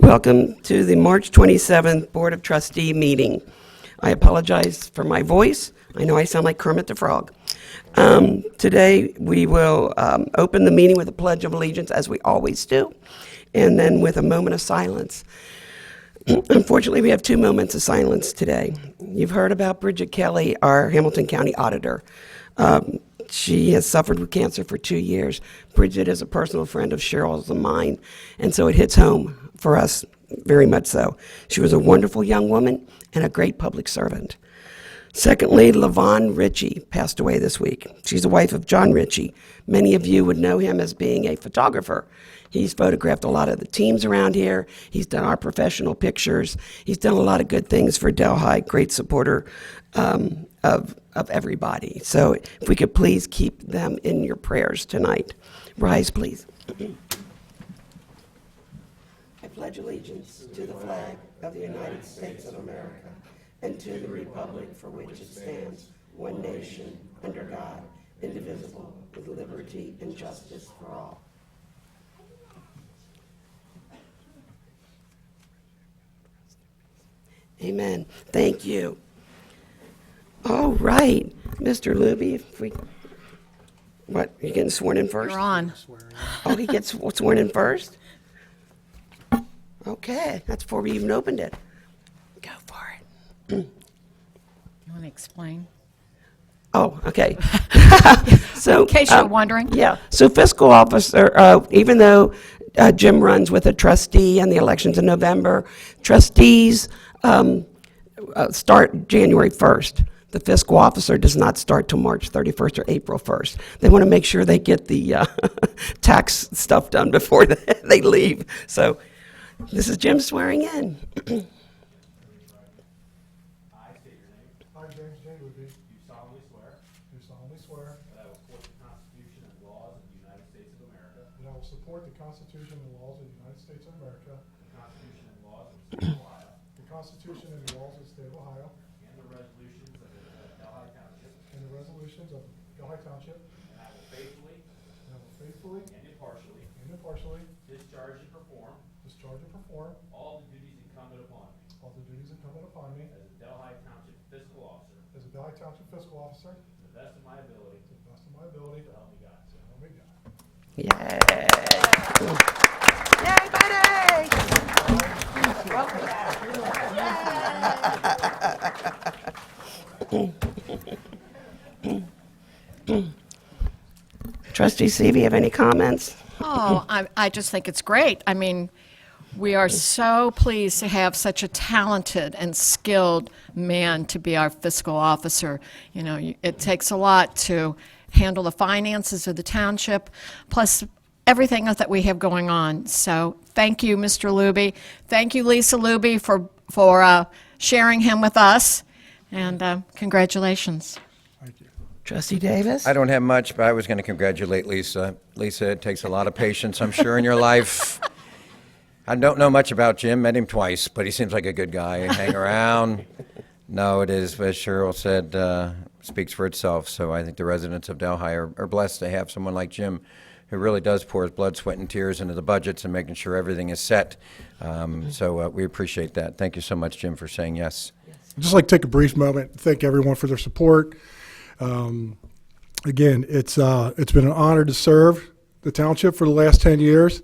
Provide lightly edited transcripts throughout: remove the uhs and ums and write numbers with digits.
Welcome to the March 27th Board of Trustee meeting. I apologize for my voice. I know I sound like Kermit the Frog. Today, we will open the meeting with a Pledge of Allegiance, as we always do, and then with a moment of silence. Unfortunately, we have 2 moments of silence today. You've heard about Bridget Kelly, our Hamilton County Auditor. She has suffered with cancer for 2 years. Bridget is a personal friend of Cheryl's and mine, and so it hits home for us very much so. She was a wonderful young woman and a great public servant. Secondly, LaVon Ritchie passed away this week. She's the wife of John Ritchie. Many of you would know him as being a photographer. He's photographed a lot of the teams around here. He's done our professional pictures. He's done a lot of good things for Delhi, great supporter of everybody. So if we could please keep them in your prayers tonight. Rise, please. I pledge allegiance to the flag of the United States of America and to the republic for which it stands, one nation, under God, indivisible, with liberty and justice for all. Amen. Thank you. All right, Mr. Luby, if we, what, you getting sworn in first? You're on. Oh, he gets sworn in first? Okay, that's before we even opened it. Go for it. You want to explain? Oh, okay. So, In case you're wondering. Yeah, so fiscal officer, even though Jim runs with a trustee and the elections in November, trustees start January 1st. The fiscal officer does not start till March 31st or April 1st. They want to make sure they get the tax stuff done before they leave. So this is Jim swearing in. I state your name. I, James J. Luby, Do solemnly swear do solemnly swear that I will support the Constitution and laws of the United States of America, that I will support the Constitution and laws of the United States of America, the Constitution and laws of the State of Ohio, the Constitution and the laws of the State of Ohio, and the resolutions of the Delhi Township, and the resolutions of Delhi Township, and I will faithfully and I will faithfully and impartially and impartially discharge and perform all the duties incumbent upon me all the duties incumbent upon me as a Delhi Township fiscal officer as a Delhi Township fiscal officer to the best of my ability, to the best of my ability, so help me God. so help me God. Yay, buddy! Trustee Seavey, have any comments? Oh, I just think it's great. I mean, we are so pleased to have such a talented and skilled man to be our fiscal officer. You know, it takes a lot to handle the finances of the township, plus everything that we have going on. So thank you, Mr. Luby. Thank you, Lisa Luby, for sharing him with us, and congratulations. Thank you. Trustee Davis? I don't have much, but I was going to congratulate Lisa. Lisa, it takes a lot of patience, I'm sure, in your life. I don't know much about Jim, met him twice, but he seems like a good guy. Hang around. No, it is, as Cheryl said, speaks for itself. So I think the residents of Delhi are blessed to have someone like Jim who really does pour his blood, sweat, and tears into the budgets and making sure everything is set. So we appreciate that. Thank you so much, Jim, for saying yes. I'd just like to take a brief moment to thank everyone for their support. Again, it's been an honor to serve the township for the last 10 years,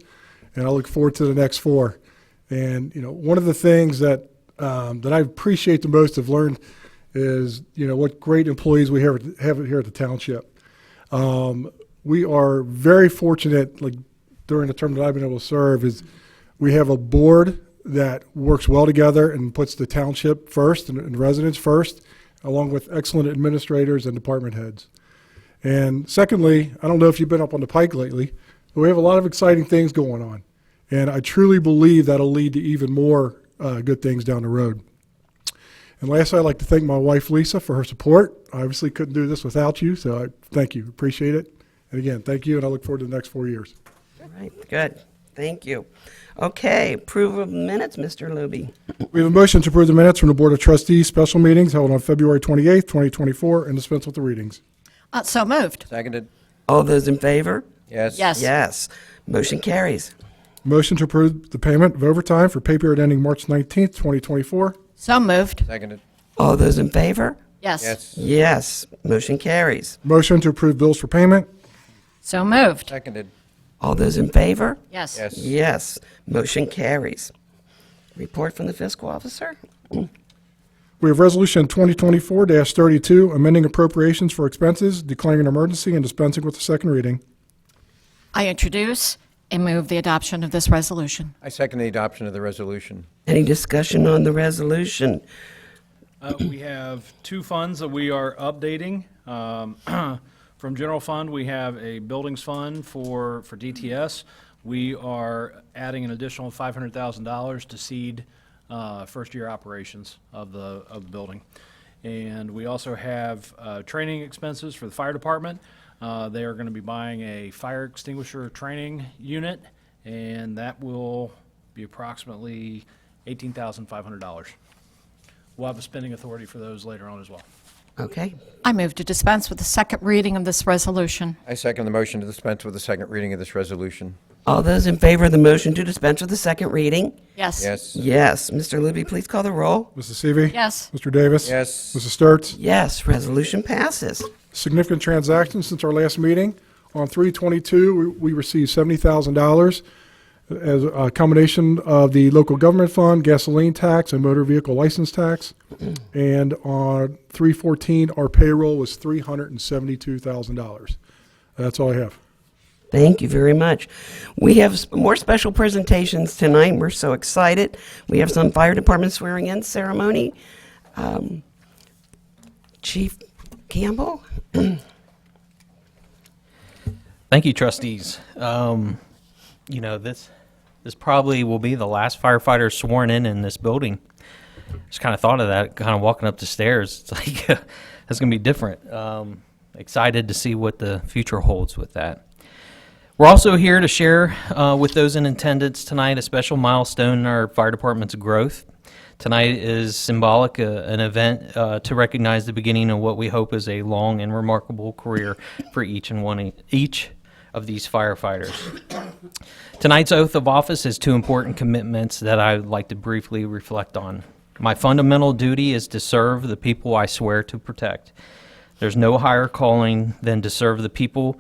and I look forward to the next 4. And, you know, one of the things that I appreciate the most, have learned, is, you know, what great employees we have here at the township. We are very fortunate, like during the term that I've been able to serve, is we have a board that works well together and puts the township first and residents first, along with excellent administrators and department heads. And secondly, I don't know if you've been up on the Pike lately, but we have a lot of exciting things going on. And I truly believe that'll lead to even more good things down the road. And lastly, I'd like to thank my wife, Lisa, for her support. I obviously couldn't do this without you, so I thank you. Appreciate it. And again, thank you, and I look forward to the next 4 years. All right, good. Thank you. Okay, approval of minutes, Mr. Luby. We have a motion to approve the minutes from the Board of Trustees special meetings held on February 28th, 2024, and dispense with the readings. So moved. Seconded? All those in favor? Yes. Yes. Yes. Motion carries. Motion to approve the payment of overtime for pay period ending March 19th, 2024. So moved. Seconded. All those in favor? Yes. Yes. Yes, motion carries. Motion to approve bills for payment. So moved. Seconded. All those in favor? Yes. Yes. Yes, motion carries. Report from the fiscal officer? We have Resolution 2024-32, amending appropriations for expenses, declaring an emergency, and dispensing with the second reading. I introduce and move the adoption of this resolution. I second the adoption of the resolution. Any discussion on the resolution? We have two funds that we are updating. From general fund, we have a buildings fund for DTS. We are adding an additional $500,000 to seed first-year operations of the building. And we also have training expenses for the fire department. They are going to be buying a fire extinguisher training unit, and that will be approximately $18,500. We'll have a spending authority for those later on as well. Okay, I move to dispense with the second reading of this resolution. I second the motion to dispense with the second reading of this resolution. all those in favor of the motion to dispense with the second reading? Yes. Yes. Yes, Mr. Luby, please call the roll. Mrs. Seavey. Yes. Mr. Davis. Yes. Mrs. Sturts. Yes, resolution passes. Significant transactions since our last meeting. On 3/22, we received $70,000 as a combination of the local government fund, gasoline tax, and motor vehicle license tax. And on 3/14, our payroll was $372,000. That's all I have. Thank you very much. We have more special presentations tonight. We're so excited. We have some fire department swearing in ceremony. Chief Campbell? Thank you, trustees. This probably will be the last firefighter sworn in this building. Just kind of thought of that, kind of walking up the stairs. It's like, that's going to be different. Excited to see what the future holds with that. We're also here to share with those in attendance tonight a special milestone in our fire department's growth. Tonight is symbolic, an event to recognize the beginning of what we hope is a long and remarkable career for each of these firefighters. Tonight's oath of office has two important commitments that I would like to briefly reflect on. My fundamental duty is to serve the people I swear to protect. There's no higher calling than to serve the people,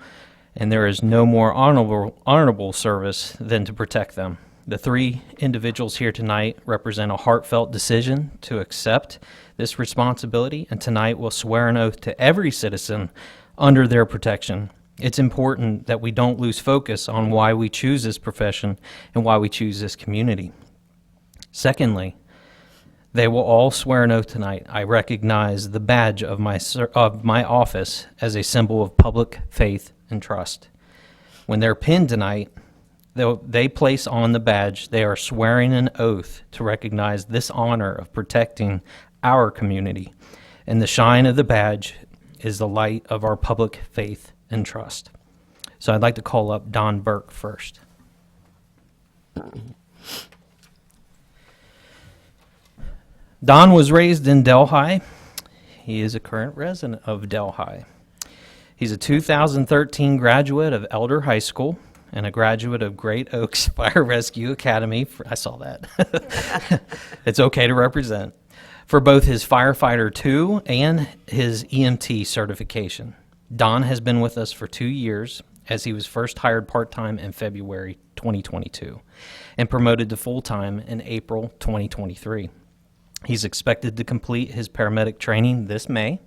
and there is no more honorable service than to protect them. The three individuals here tonight represent a heartfelt decision to accept this responsibility, and tonight will swear an oath to every citizen under their protection. It's important that we don't lose focus on why we choose this profession and why we choose this community. Secondly, they will all swear an oath tonight. I recognize the badge of my office as a symbol of public faith and trust. When they're pinned tonight, they place on the badge, they are swearing an oath to recognize this honor of protecting our community. And the shine of the badge is the light of our public faith and trust. So I'd like to call up Don Burke first. Don was raised in Delhi. He is a current resident of Delhi. He's a 2013 graduate of Elder High School and a graduate of Great Oaks Fire Rescue Academy. I saw that. It's okay to represent. For both his Firefighter 2 and his EMT certification. Don has been with us for 2 years, as he was first hired part-time in February 2022 and promoted to full-time in April 2023. He's expected to complete his paramedic training this May.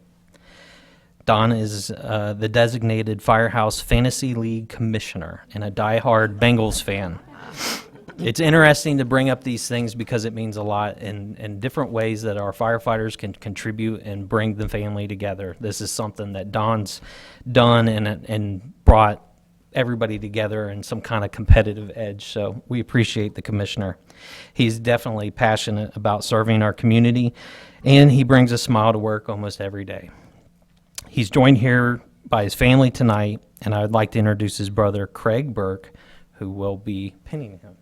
Don is the designated Firehouse Fantasy League commissioner and a diehard Bengals fan. It's interesting to bring up these things because it means a lot in different ways that our firefighters can contribute and bring the family together. This is something that Don's done and brought everybody together in some kind of competitive edge. So we appreciate the commissioner. He's definitely passionate about serving our community, and he brings a smile to work almost every day. He's joined here by his family tonight, and I would like to introduce his brother, Craig Burke, who will be pinning him.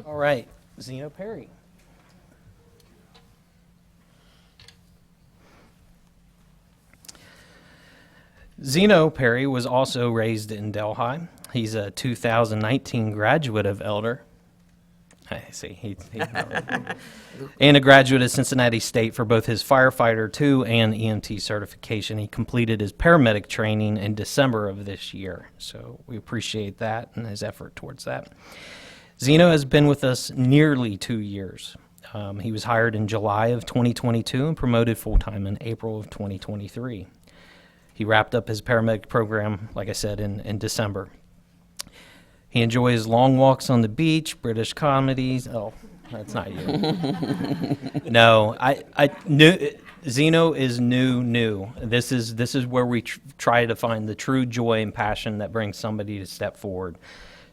All right, Zeno Perry. Zeno Perry was also raised in Delhi. He's a 2019 graduate of Elder. I see. And a graduate of Cincinnati State for both his firefighter 2 and EMT certification. He completed his paramedic training in December of this year. So we appreciate that and his effort towards that. Zeno has been with us nearly 2 years. He was hired in July of 2022 and promoted full-time in April of 2023. He wrapped up his paramedic program, like I said, in December. He enjoys long walks on the beach, British comedies. Oh, that's not you. No, I knew Zeno is new. This is where we try to find the true joy and passion that brings somebody to step forward.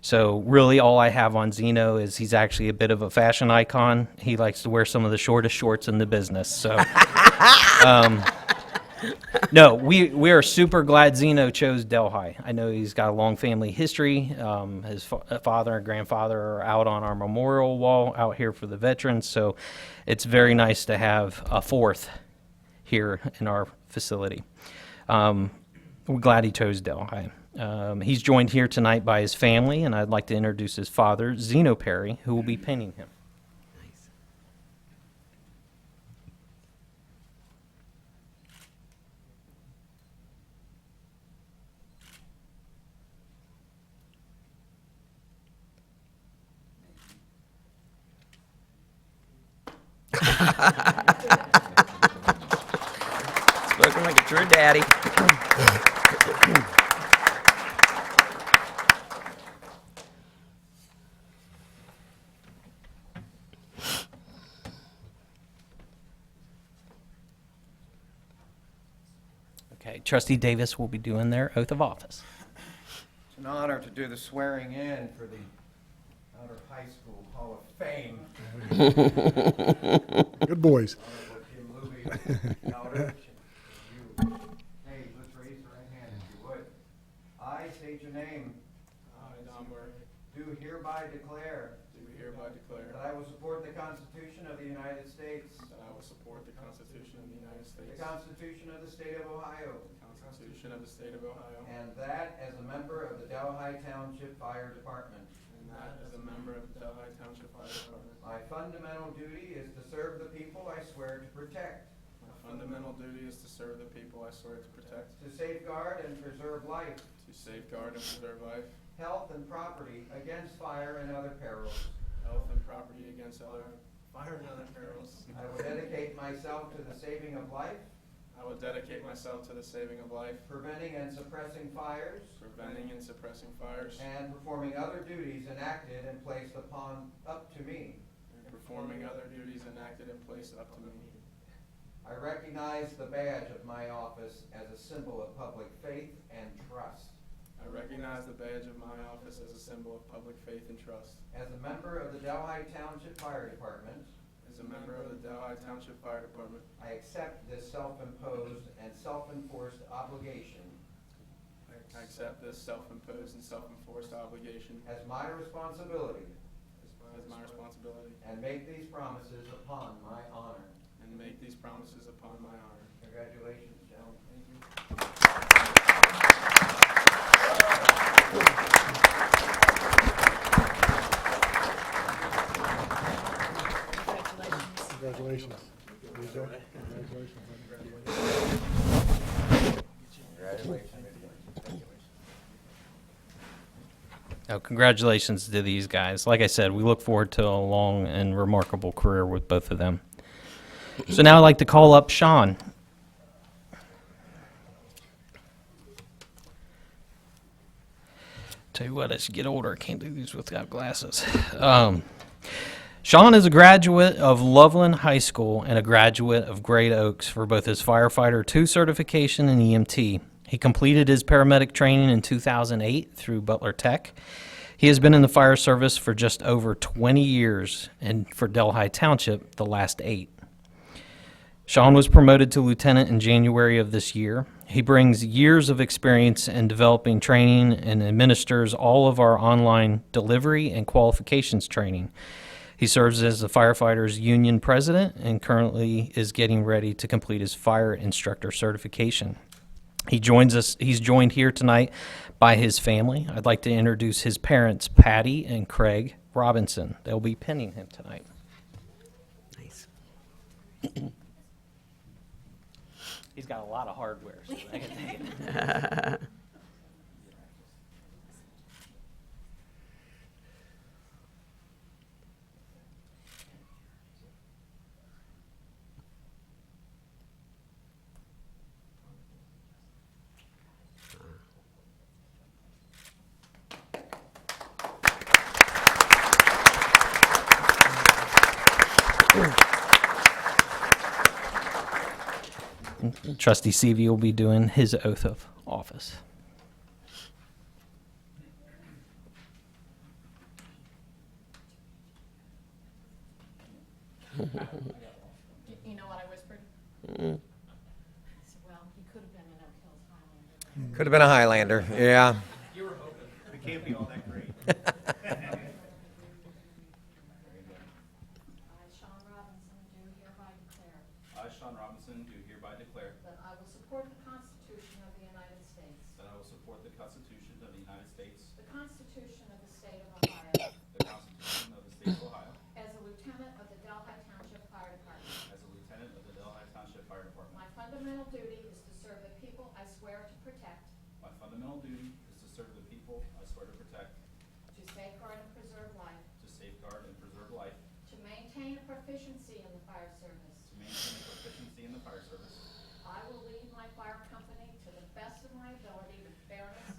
So really all I have on Zeno is he's actually a bit of a fashion icon. He likes to wear some of the shortest shorts in the business. So no, we are super glad Zeno chose Delhi. I know he's got a long family history. His father and grandfather are out on our memorial wall out here for the veterans. So it's very nice to have a fourth here in our facility. We're glad he chose Delhi. He's joined here tonight by his family, and I'd like to introduce his father, Zeno Perry, who will be painting him. Spoken like a true daddy. Okay, Trustee Davis will be doing their oath of office. It's an honor to do the swearing in for the Outer High School Hall of Fame. Good boys. Honorable Jim Luby, Elder. Hey, let's raise your right hand if you would. I state your name. I, Don Burke, Do hereby declare do hereby declare that I will support the Constitution of the United States, that I will support the Constitution of the United States, the Constitution of the State of Ohio, the Constitution of the State of Ohio, and that as a member of the Delhi Township Fire Department, and that as a member of the Delhi Township Fire Department, my fundamental duty is to serve the people I swear to protect, my fundamental duty is to serve the people I swear to protect, to safeguard and preserve life, to safeguard and preserve life, health, and property against fire and other perils. health, and property against other fire and other perils. I will dedicate myself to the saving of life, I will dedicate myself to the saving of life, preventing and suppressing fires, preventing and suppressing fires, and performing other duties enacted and placed up to me. and performing other duties enacted and placed up to me. I recognize the badge of my office as a symbol of public faith and trust. I recognize the badge of my office as a symbol of public faith and trust. As a member of the Delhi Township Fire Department, As a member of the Delhi Township Fire Department, I accept this self-imposed and self-enforced obligation I accept this self-imposed and self-enforced obligation as my responsibility as my responsibility, and make these promises upon my honor. and make these promises upon my honor. Congratulations, gentlemen. Congratulations. Congratulations. Congratulations to these guys. Like I said, we look forward to a long and remarkable career with both of them. So now I'd like to call up Sean. Tell you what, as you get older, I can't do these without glasses. Sean is a graduate of Loveland High School and a graduate of Great Oaks for both his Firefighter 2 certification and EMT. He completed his paramedic training in 2008 through Butler Tech. He has been in the fire service for just over 20 years, and for Delhi Township, the last 8. Sean was promoted to lieutenant in January of this year. He brings years of experience in developing training and administers all of our online delivery and qualifications training. He serves as the firefighters union president and currently is getting ready to complete his fire instructor certification. He's joined here tonight by his family. I'd like to introduce his parents, Patty and Craig Robinson. They'll be pinning him tonight. Nice. He's got a lot of hardware, so I can tell you. Trustee Seavey will be doing his oath of office. You know what I whispered? I said, well, he could have been an Oak Hills Highlander. Could have been a Highlander, yeah. You were hoping. It can't be all that great. I, Sean Robinson, do hereby declare I, Sean Robinson, do hereby declare that I will support the Constitution of the United States, that I will support the Constitution of the United States, the Constitution of the State of Ohio, the Constitution of the State of Ohio, as a lieutenant of the Delhi Township Fire Department. as a lieutenant of the Delhi Township Fire Department. My fundamental duty is to serve the people I swear to protect, My fundamental duty is to serve the people I swear to protect, to safeguard and preserve life, to safeguard and preserve life, to maintain proficiency in the fire service. to maintain proficiency in the fire service. I will lead my fire company to the best of my ability with fairness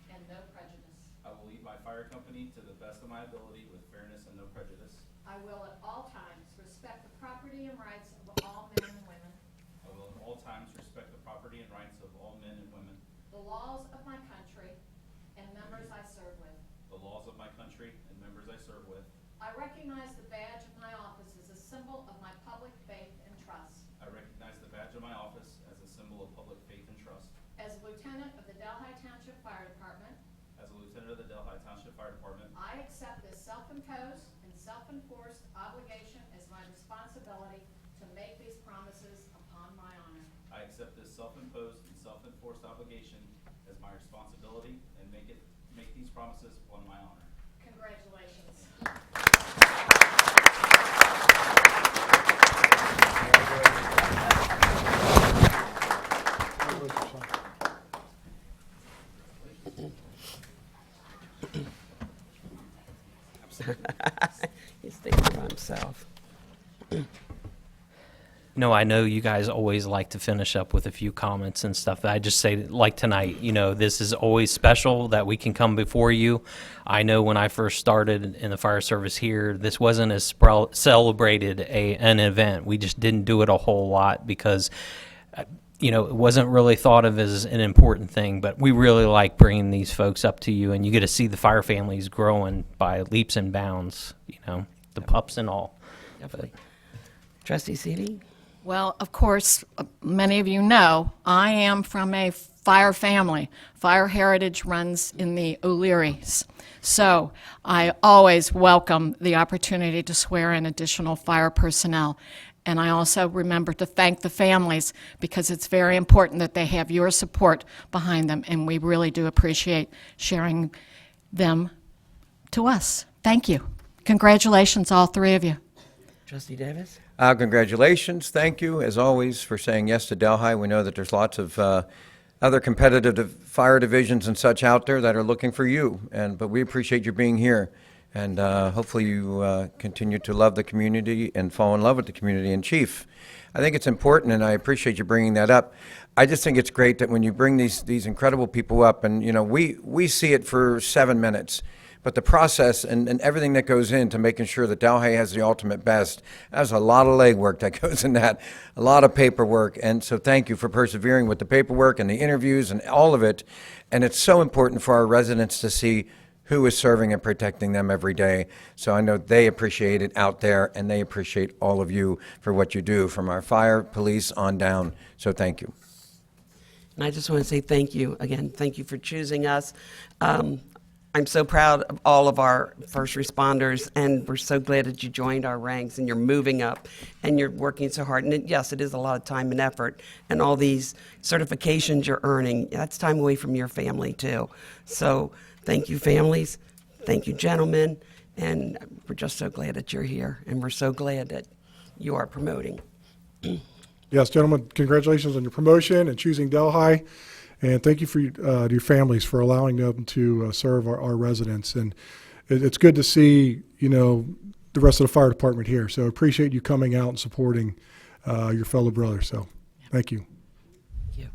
and no prejudice. I will lead my fire company to the best of my ability with fairness and no prejudice. I will at all times respect the property and rights of all men and women, I will at all times respect the property and rights of all men and women, the laws of my country, and members I serve with. the laws of my country and members I serve with. I recognize the badge of my office as a symbol of my public faith and trust. I recognize the badge of my office as a symbol of public faith and trust. As lieutenant of the Delhi Township Fire Department, As a lieutenant of the Delhi Township Fire Department, I accept this self-imposed and self-enforced obligation as my responsibility to make these promises upon my honor. I accept this self-imposed and self-enforced obligation as my responsibility and make these promises upon my honor. Congratulations. He's thinking about himself. No, I know you guys always like to finish up with a few comments and stuff. I just say, like tonight, this is always special that we can come before you. I know when I first started in the fire service here, this wasn't as celebrated an event. We just didn't do it a whole lot because, it wasn't really thought of as an important thing. But we really like bringing these folks up to you, and you get to see the fire families growing by leaps and bounds, the pups and all. Definitely. Trustee Seeley? Well, of course, many of you know, I am from a fire family. Fire heritage runs in the O'Learys. So I always welcome the opportunity to swear in additional fire personnel. And I also remember to thank the families because it's very important that they have your support behind them. And we really do appreciate sharing them to us. Thank you. Congratulations, all three of you. Trustee Davis? Congratulations, thank you, as always, for saying yes to Delhi. We know that there's lots of other competitive fire divisions and such out there that are looking for you, but we appreciate you being here. And hopefully you continue to love the community and fall in love with the community. And Chief, I think it's important, and I appreciate you bringing that up. I just think it's great that when you bring these incredible people up, and we see it for 7 minutes, but the process and everything that goes into making sure that Delhi has the ultimate best, there's a lot of legwork that goes in that, a lot of paperwork. And so thank you for persevering with the paperwork and the interviews and all of it. And it's so important for our residents to see who is serving and protecting them every day. So I know they appreciate it out there, and they appreciate all of you for what you do, from our fire, police, on down. So thank you. And I just want to say thank you again. Thank you for choosing us. I'm so proud of all of our first responders, and we're so glad that you joined our ranks and you're moving up and you're working so hard. And yes, it is a lot of time and effort, and all these certifications you're earning, that's time away from your family too. So thank you, families. Thank you, gentlemen. And we're just so glad that you're here, and we're so glad that you are promoting. Yes, gentlemen, congratulations on your promotion and choosing Delhi. And thank you for your families for allowing them to serve our residents. And it's good to see, the rest of the fire department here. So appreciate you coming out and supporting your fellow brothers. So thank you. Thank you.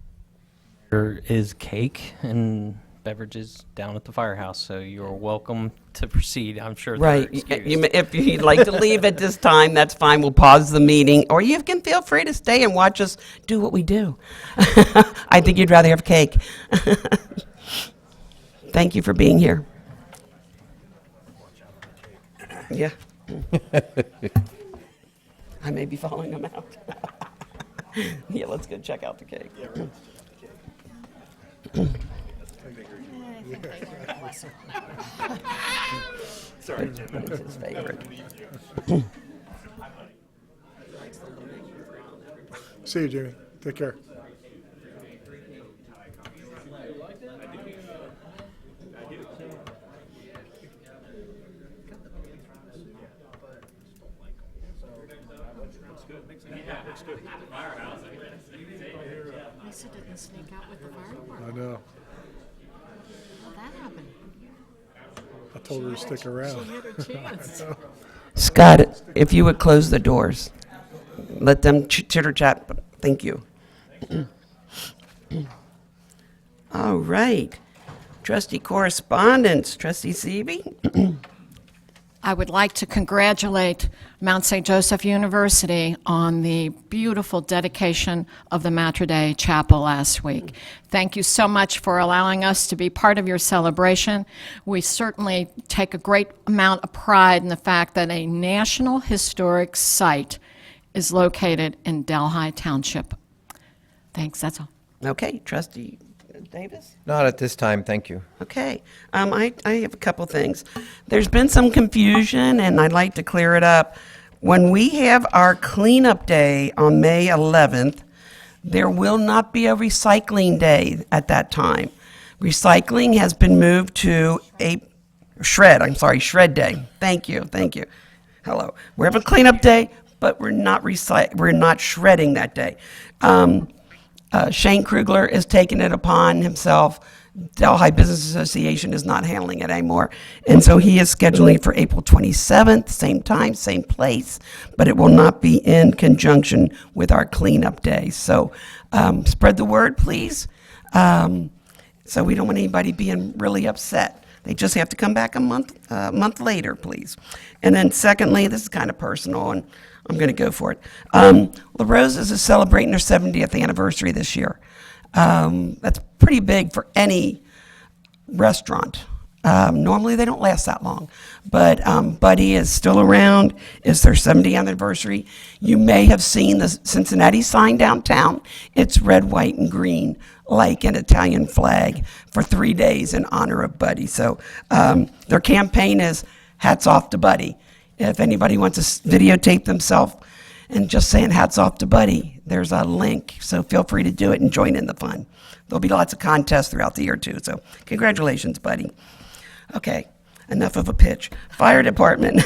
There is cake and beverages down at the firehouse, so you're welcome to proceed. I'm sure they're Right. excused. If you'd like to leave at this time, that's fine. We'll pause the meeting, or you can feel free to stay and watch us do what we do. I think you'd rather have cake. Thank you for being here. Yeah. I may be following them out. Yeah, let's go check out the cake. Sorry. It's his favorite. See you, Jimmy. Take care. Lisa didn't sneak out with the fire department. I know. How'd that happen? I told her to stick around. Had her chance. Scott, if you would close the doors, let them chitter chat. Thank you. All right. Trustee correspondence. Trustee Seavey? I would like to congratulate Mount St. Joseph University on the beautiful dedication of the Mater Dei Chapel last week. Thank you so much for allowing us to be part of your celebration. We certainly take a great amount of pride in the fact that a National Historic Site is located in Delhi Township. Thanks, that's all. Okay. Trustee Davis? Not at this time, thank you. Okay. I have a couple things. There's been some confusion, and I'd like to clear it up. When we have our cleanup day on May 11th, there will not be a recycling day at that time. Recycling has been moved to shred day. Thank you. Hello. We're having cleanup day, but we're not shredding that day. Shane Krugler is taking it upon himself. Delhi Business Association is not handling it anymore. And so he is scheduling it for April 27th, same time, same place, but it will not be in conjunction with our cleanup day. So spread the word, please. So we don't want anybody being really upset. They just have to come back a month later, please. And then secondly, this is kind of personal, and I'm going to go for it. La Rosa's is celebrating their 70th anniversary this year. That's pretty big for any restaurant. Normally they don't last that long, but Buddy is still around. It's their 70th anniversary. You may have seen the Cincinnati sign downtown. It's red, white, and green, like an Italian flag, for 3 days in honor of Buddy. So their campaign is hats off to Buddy. If anybody wants to videotape themselves and just saying hats off to Buddy, there's a link. So feel free to do it and join in the fun. There'll be lots of contests throughout the year too. So congratulations, Buddy. Okay, enough of a pitch. Fire department.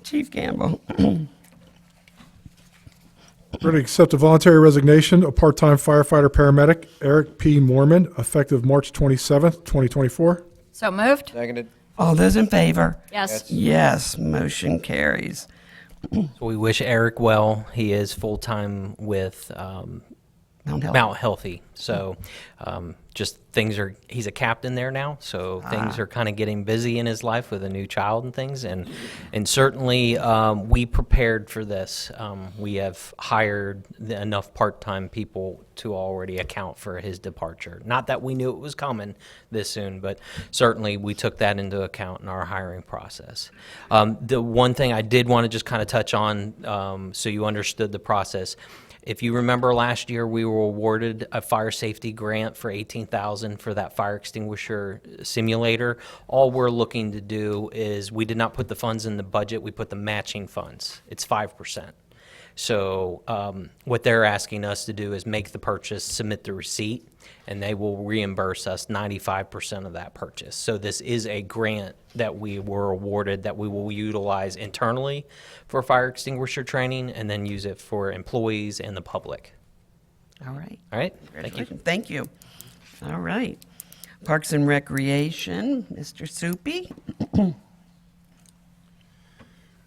Chief Campbell. We're going to accept a voluntary resignation of part-time firefighter paramedic Eric P. Mormon, effective March 27th, 2024. So moved? Seconded? All those in favor? Yes. Yes, motion carries. So we wish Eric well. He is full-time with Mount Healthy. So just he's a captain there now, so things are kind of getting busy in his life with a new child and things. And certainly we prepared for this. We have hired enough part-time people to already account for his departure. Not that we knew it was coming this soon, but certainly we took that into account in our hiring process. The one thing I did want to just kind of touch on, so you understood the process. If you remember last year, we were awarded a fire safety grant for $18,000 for that fire extinguisher simulator. All we're looking to do is, we did not put the funds in the budget, we put the matching funds. It's 5%. So what they're asking us to do is make the purchase, submit the receipt, and they will reimburse us 95% of that purchase. So this is a grant that we were awarded that we will utilize internally for fire extinguisher training and then use it for employees and the public. All right. All right? Thank you. Congratulations. Thank you. All right. Parks and Recreation, Mr. Soupy.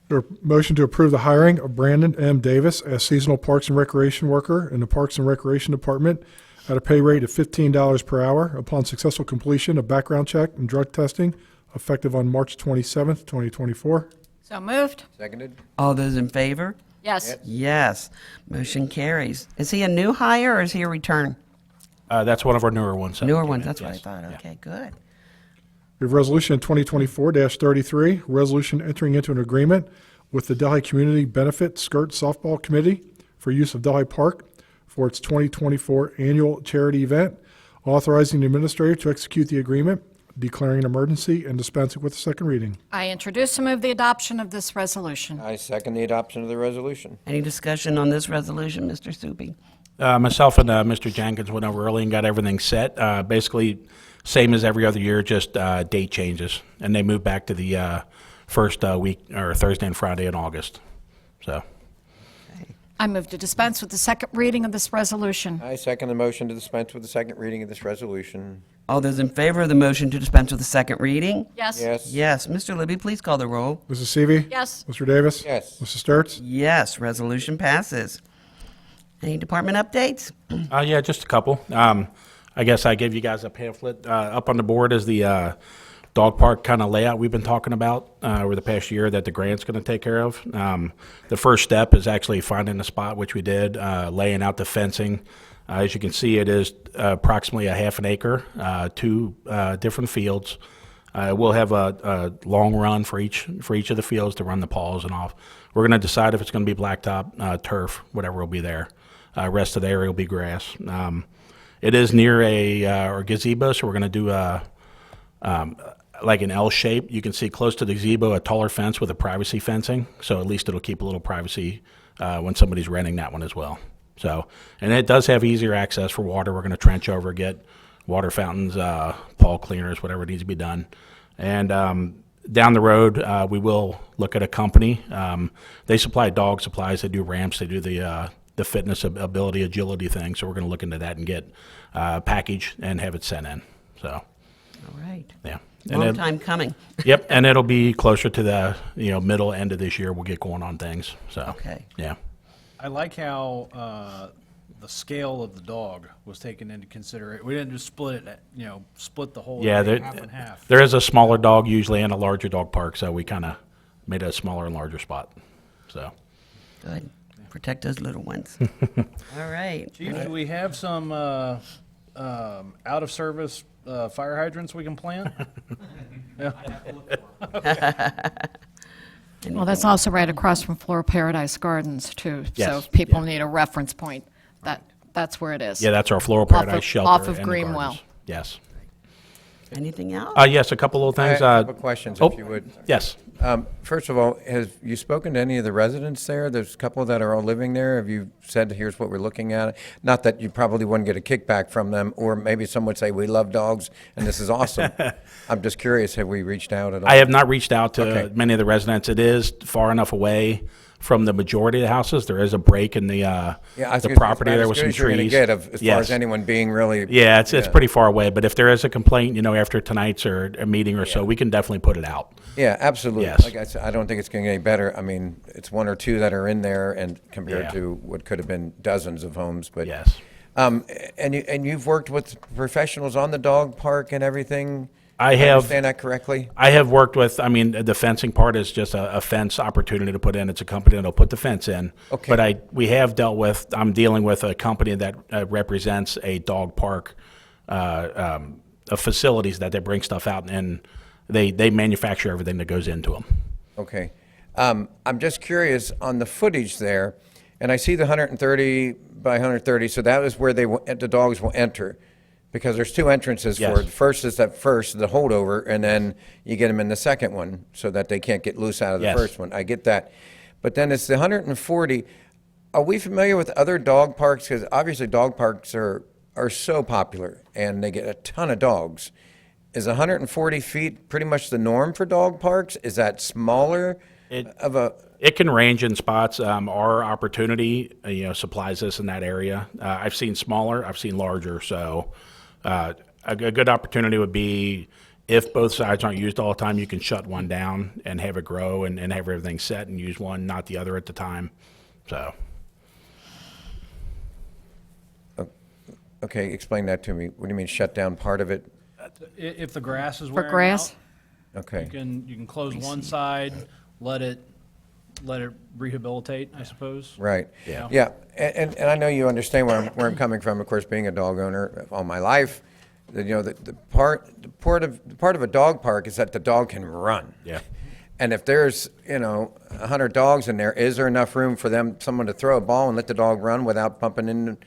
Your motion to approve the hiring of Brandon M. Davis as seasonal Parks and Recreation worker in the Parks and Recreation Department at a pay rate of $15 per hour upon successful completion of background check and drug testing, effective on March 27th, 2024. So moved? Seconded? All those in favor? Yes. Yes. Motion carries. Is he a new hire or is he a return? That's one of our newer ones. that Newer came ones, in, that's what I yes. thought. Yeah. Okay, good. We have Resolution 2024-33, resolution entering into an agreement with the Delhi Community Benefit Skirt Softball Committee for use of Delhi Park for its 2024 annual charity event, authorizing the administrator to execute the agreement, declaring an emergency, and dispensing with the second reading. I introduce and move the adoption of this resolution. I second the adoption of the resolution. Any discussion on this resolution, Mr. Soupy? Myself and Mr. Jenkins went over early and got everything set. Basically, same as every other year, just date changes. And they moved back to the first week, or Thursday and Friday in August. So, I move to dispense with the second reading of this resolution. I second the motion to dispense with the second reading of this resolution. All those in favor of the motion to dispense with the second reading? Yes. Yes? Yes. Mr. Libby, please call the roll. Mrs. Seavey. Yes. Mr. Davis. Yes. Mrs. Sturts. Yes, resolution passes. Any department updates? yeah, just a couple. I guess I gave you guys a pamphlet. Up on the board is the dog park kind of layout we've been talking about over the past year that the grant's going to take care of. The first step is actually finding a spot, which we did, laying out the fencing. As you can see, it is approximately a half an acre, two different fields. We'll have a long run for each of the fields to run the paws and off. We're going to decide if it's going to be blacktop, turf, whatever will be there. Rest of the area will be grass. It is near a gazebo, so we're going to do like an L shape. You can see close to the gazebo a taller fence with a privacy fencing, so at least it'll keep a little privacy when somebody's renting that one as well. So, and it does have easier access for water. We're going to trench over, get water fountains, paw cleaners, whatever needs to be done. And down the road, we will look at a company. They supply dog supplies. They do ramps. They do the fitness, ability, agility thing. So we're going to look into that and get a package and have it sent in. So, All right. yeah. Long time coming. Yep, and it'll be closer to the middle end of this year. We'll get going on things. So, Okay. yeah. I like how the scale of the dog was taken into consideration. We didn't just split it, split the whole Yeah, thing half and half. there is a smaller dog usually and a larger dog park, so we kind of made a smaller and larger spot. So, Good. Protect those little ones. All right. Chief, do we have some out-of-service fire hydrants we can plant? Well, that's also right across from Flora Paradise Gardens, too. So Yes, if people yeah. need a reference point, that's where it is. yeah, that's our Floral Off Paradise of- shelter. off of and the Greenwell. gardens. Yes. Anything else? Yes, a couple little I things. have a couple questions, if you would. Yes. First of all, have you spoken to any of the residents there? There's a couple that are all living there. Have you said, here's what we're looking at? Not that you probably wouldn't get a kickback from them, or maybe some would say, we love dogs, and this is awesome. I'm just curious, have we reached out at all? I have not reached out to Okay. many of the residents. It is far enough away from the majority of the houses. There is a break in the I was the gonna- property about there as with good some as you're gonna trees. get as far Yes. as anyone being really. Yeah, it's pretty far away. But if there is a complaint, after tonight's or a meeting or so, we can definitely put it out. Yeah, absolutely. Yes. Like I said, I don't think it's going to get any better. I mean, it's one or two that are in there, and compared Yeah. to what could have been dozens of homes. But Yes. And you've worked with professionals on the dog park and everything? I Did have. understand that correctly? I have worked with, I mean, the fencing part is just a fence opportunity to put in. It's a company that'll put the fence in. Okay. But we have I'm dealing with a company that represents a dog park, of facilities that they bring stuff out, and they manufacture everything that goes into them. Okay. I'm just curious on the footage there, and I see the 130 by 130, so that is where the dogs will enter, because there's two entrances for Yes. it. The first is the holdover, and then you get them in the second one so that they can't get loose out of the Yes. first one. I get that. But then it's the 140. Are we familiar with other dog parks? Because obviously dog parks are so popular, and they get a ton of dogs. Is 140 feet pretty much the norm for dog parks? Is that smaller of a... It can range in spots. Our opportunity, supplies us in that area. I've seen smaller, I've seen larger. So a good opportunity would be if both sides aren't used all the time, you can shut one down and have it grow and have everything set and use one, not the other at the time. So Okay, explain that to me. What do you mean shut down part of it? If the grass is For wearing grass? out, Okay. you can close one side, let it rehabilitate, I suppose. Right. Yeah. Yeah, and I know you understand where I'm coming from, of course, being a dog owner all my life. The part of a dog park is that the dog can run. Yeah. And if there's, 100 dogs in there, is there enough room for someone to throw a ball and let the dog run without bumping in,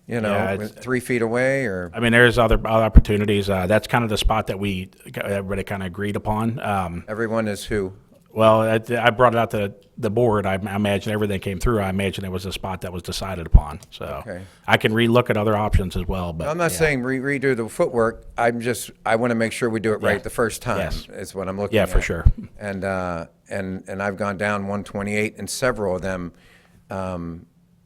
Yeah, it's- 3 feet away or? I mean, there's other opportunities. That's kind of the spot that everybody kind of agreed upon. Everyone is who? Well, I brought it out to the board. I imagine everything came through. I imagine it was a spot that was decided upon. So Okay. I can relook at other options as well. But I'm not yeah. saying redo the footwork. I want to make sure we do it right Yeah. the first time. Yes. Is what I'm looking Yeah, at. for sure. And I've gone down 128 in several of them,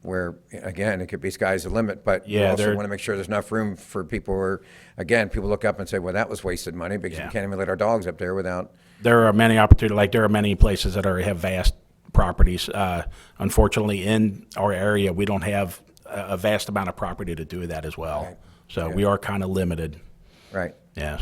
where again it could be sky's the limit. But you Yeah, also they're- want to make sure there's enough room for people. Where again, people look up and say, "Well, that was wasted money because Yeah. we can't even let our dogs up there without." There are many opportunities. Like there are many places that have vast properties. Unfortunately, in our area, we don't have a vast amount of property to do that as well. Right. So Yeah. we are kind of limited. Right. Yes.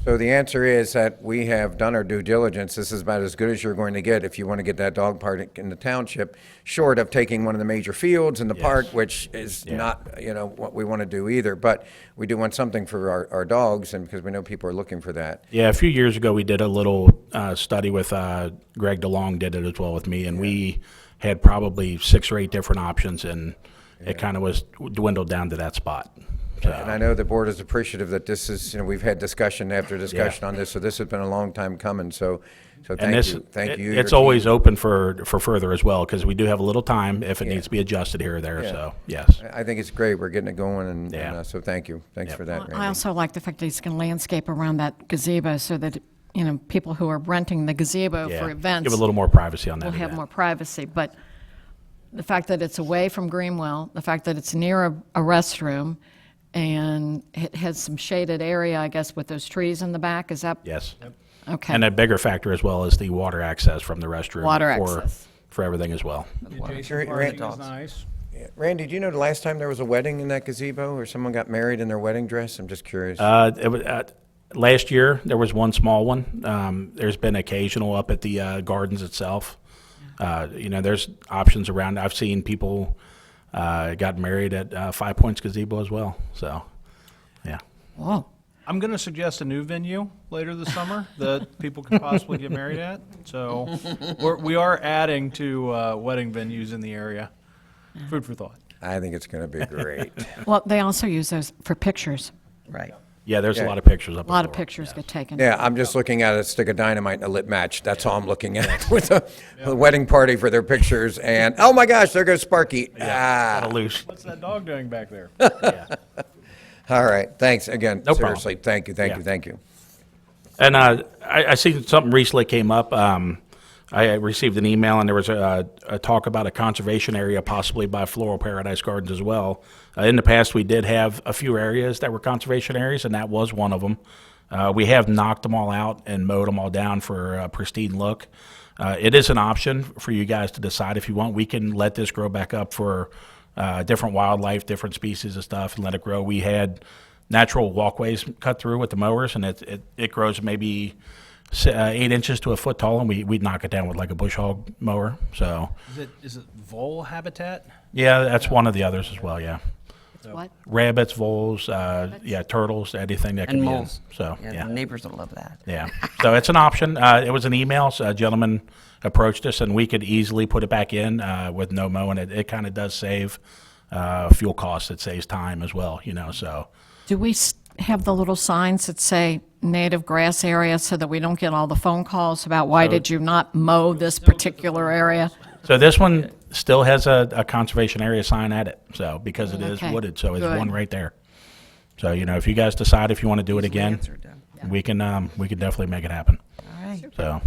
So the answer is that we have done our due diligence. This is about as good as you're going to get if you want to get that dog park in the township, short of taking one of the major fields in the park, which is Yeah. not, what we want to do either. But we do want something for our dogs, and because we know people are looking for that. Yeah, a few years ago, we did a little study with Greg DeLong did it as well with me, and we had probably 6 or 8 different options, and it kind of was dwindled down to that spot. So, And I know the board is appreciative that this is, we've had discussion after discussion on this, so this has been a long time coming. So and thank this, you, thank you. it's your always team. open for further as well, because we do have a little time if it Yeah. needs to be adjusted here or there. Yeah. So, yes. I think it's great. We're getting it going, and Yeah. so thank you. Thanks Yep. for that, Randy. I also like the fact that he's going to landscape around that gazebo so that, people who are renting the gazebo Yeah. for events Give a little more privacy on that. will have event. more privacy. But the fact that it's away from Greenwell, the fact that it's near a restroom, and it has some shaded area, I guess, with those trees in the back, is that? Yes. Okay. And a bigger factor as well is the water access from the restroom. Water for, access. For everything as well. Adjacent parking is nice. Randy, do you know the last time there was a wedding in that gazebo, or someone got married in their wedding dress? I'm just curious. Last year, there was one small one. There's been occasional up at the gardens itself. There's options around. I've seen people got married at 5 Points Gazebo as well. So, yeah. Whoa. I'm going to suggest a new venue later this summer that people can possibly get married at. So we are adding to wedding venues in the area. Food for thought. I think it's going to be great. Well, they also use those for pictures. Right. Yeah, there's Yeah. a lot of pictures up A lot of before. pictures get taken. Yeah, I'm just looking at a stick of dynamite and a lit match. That's all I'm looking at with a wedding party for their pictures. And oh my gosh, there goes Sparky. Kind of loose. What's that dog doing back there? All right. Thanks again. No problem. Seriously, thank you, Yeah. thank you. And I seen something recently came up. I received an email, and there was a talk about a conservation area possibly by Floral Paradise Gardens as well. In the past, we did have a few areas that were conservation areas, and that was one of them. We have knocked them all out and mowed them all down for a pristine look. It is an option for you guys to decide if you want. We can let this grow back up for different wildlife, different species of stuff, and let it grow. We had natural walkways cut through with the mowers, and it grows maybe 8 inches to a foot tall, and we'd knock it down with like a bush hog mower. So Is it vole habitat? yeah, that's one of the others as well. Yeah, What? rabbits, voles, turtles, anything that can And be in. moles. So Yeah, the neighbors will love that. yeah. So it's an option. It was an email. So a gentleman approached us, and we could easily put it back in with no mowing. It kind of does save fuel costs. It saves time as well, so. Do we have the little signs that say native grass area so that we don't get all the phone calls about why did you not mow this particular area? So this one still has a conservation area sign at it, so, because it is Okay. wooded, so it's Good. one right there. So, if you guys decide if you want to do it again, Answered, we can definitely make it happen. All right, So,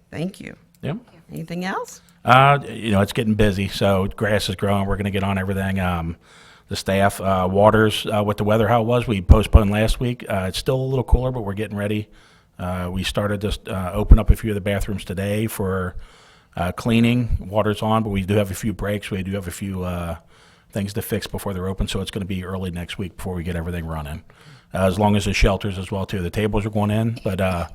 thank you. yep. Anything else? It's getting busy, so grass is growing. We're going to get on everything. The staff, waters, with the weather how it was, we postponed last week. It's still a little cooler, but we're getting ready. We started to open up a few of the bathrooms today for cleaning. Water's on, but we do have a few breaks. We do have a few things to fix before they're open, so it's going to be early next week before we get everything running. As long as the shelters as well, too. The tables are going in, but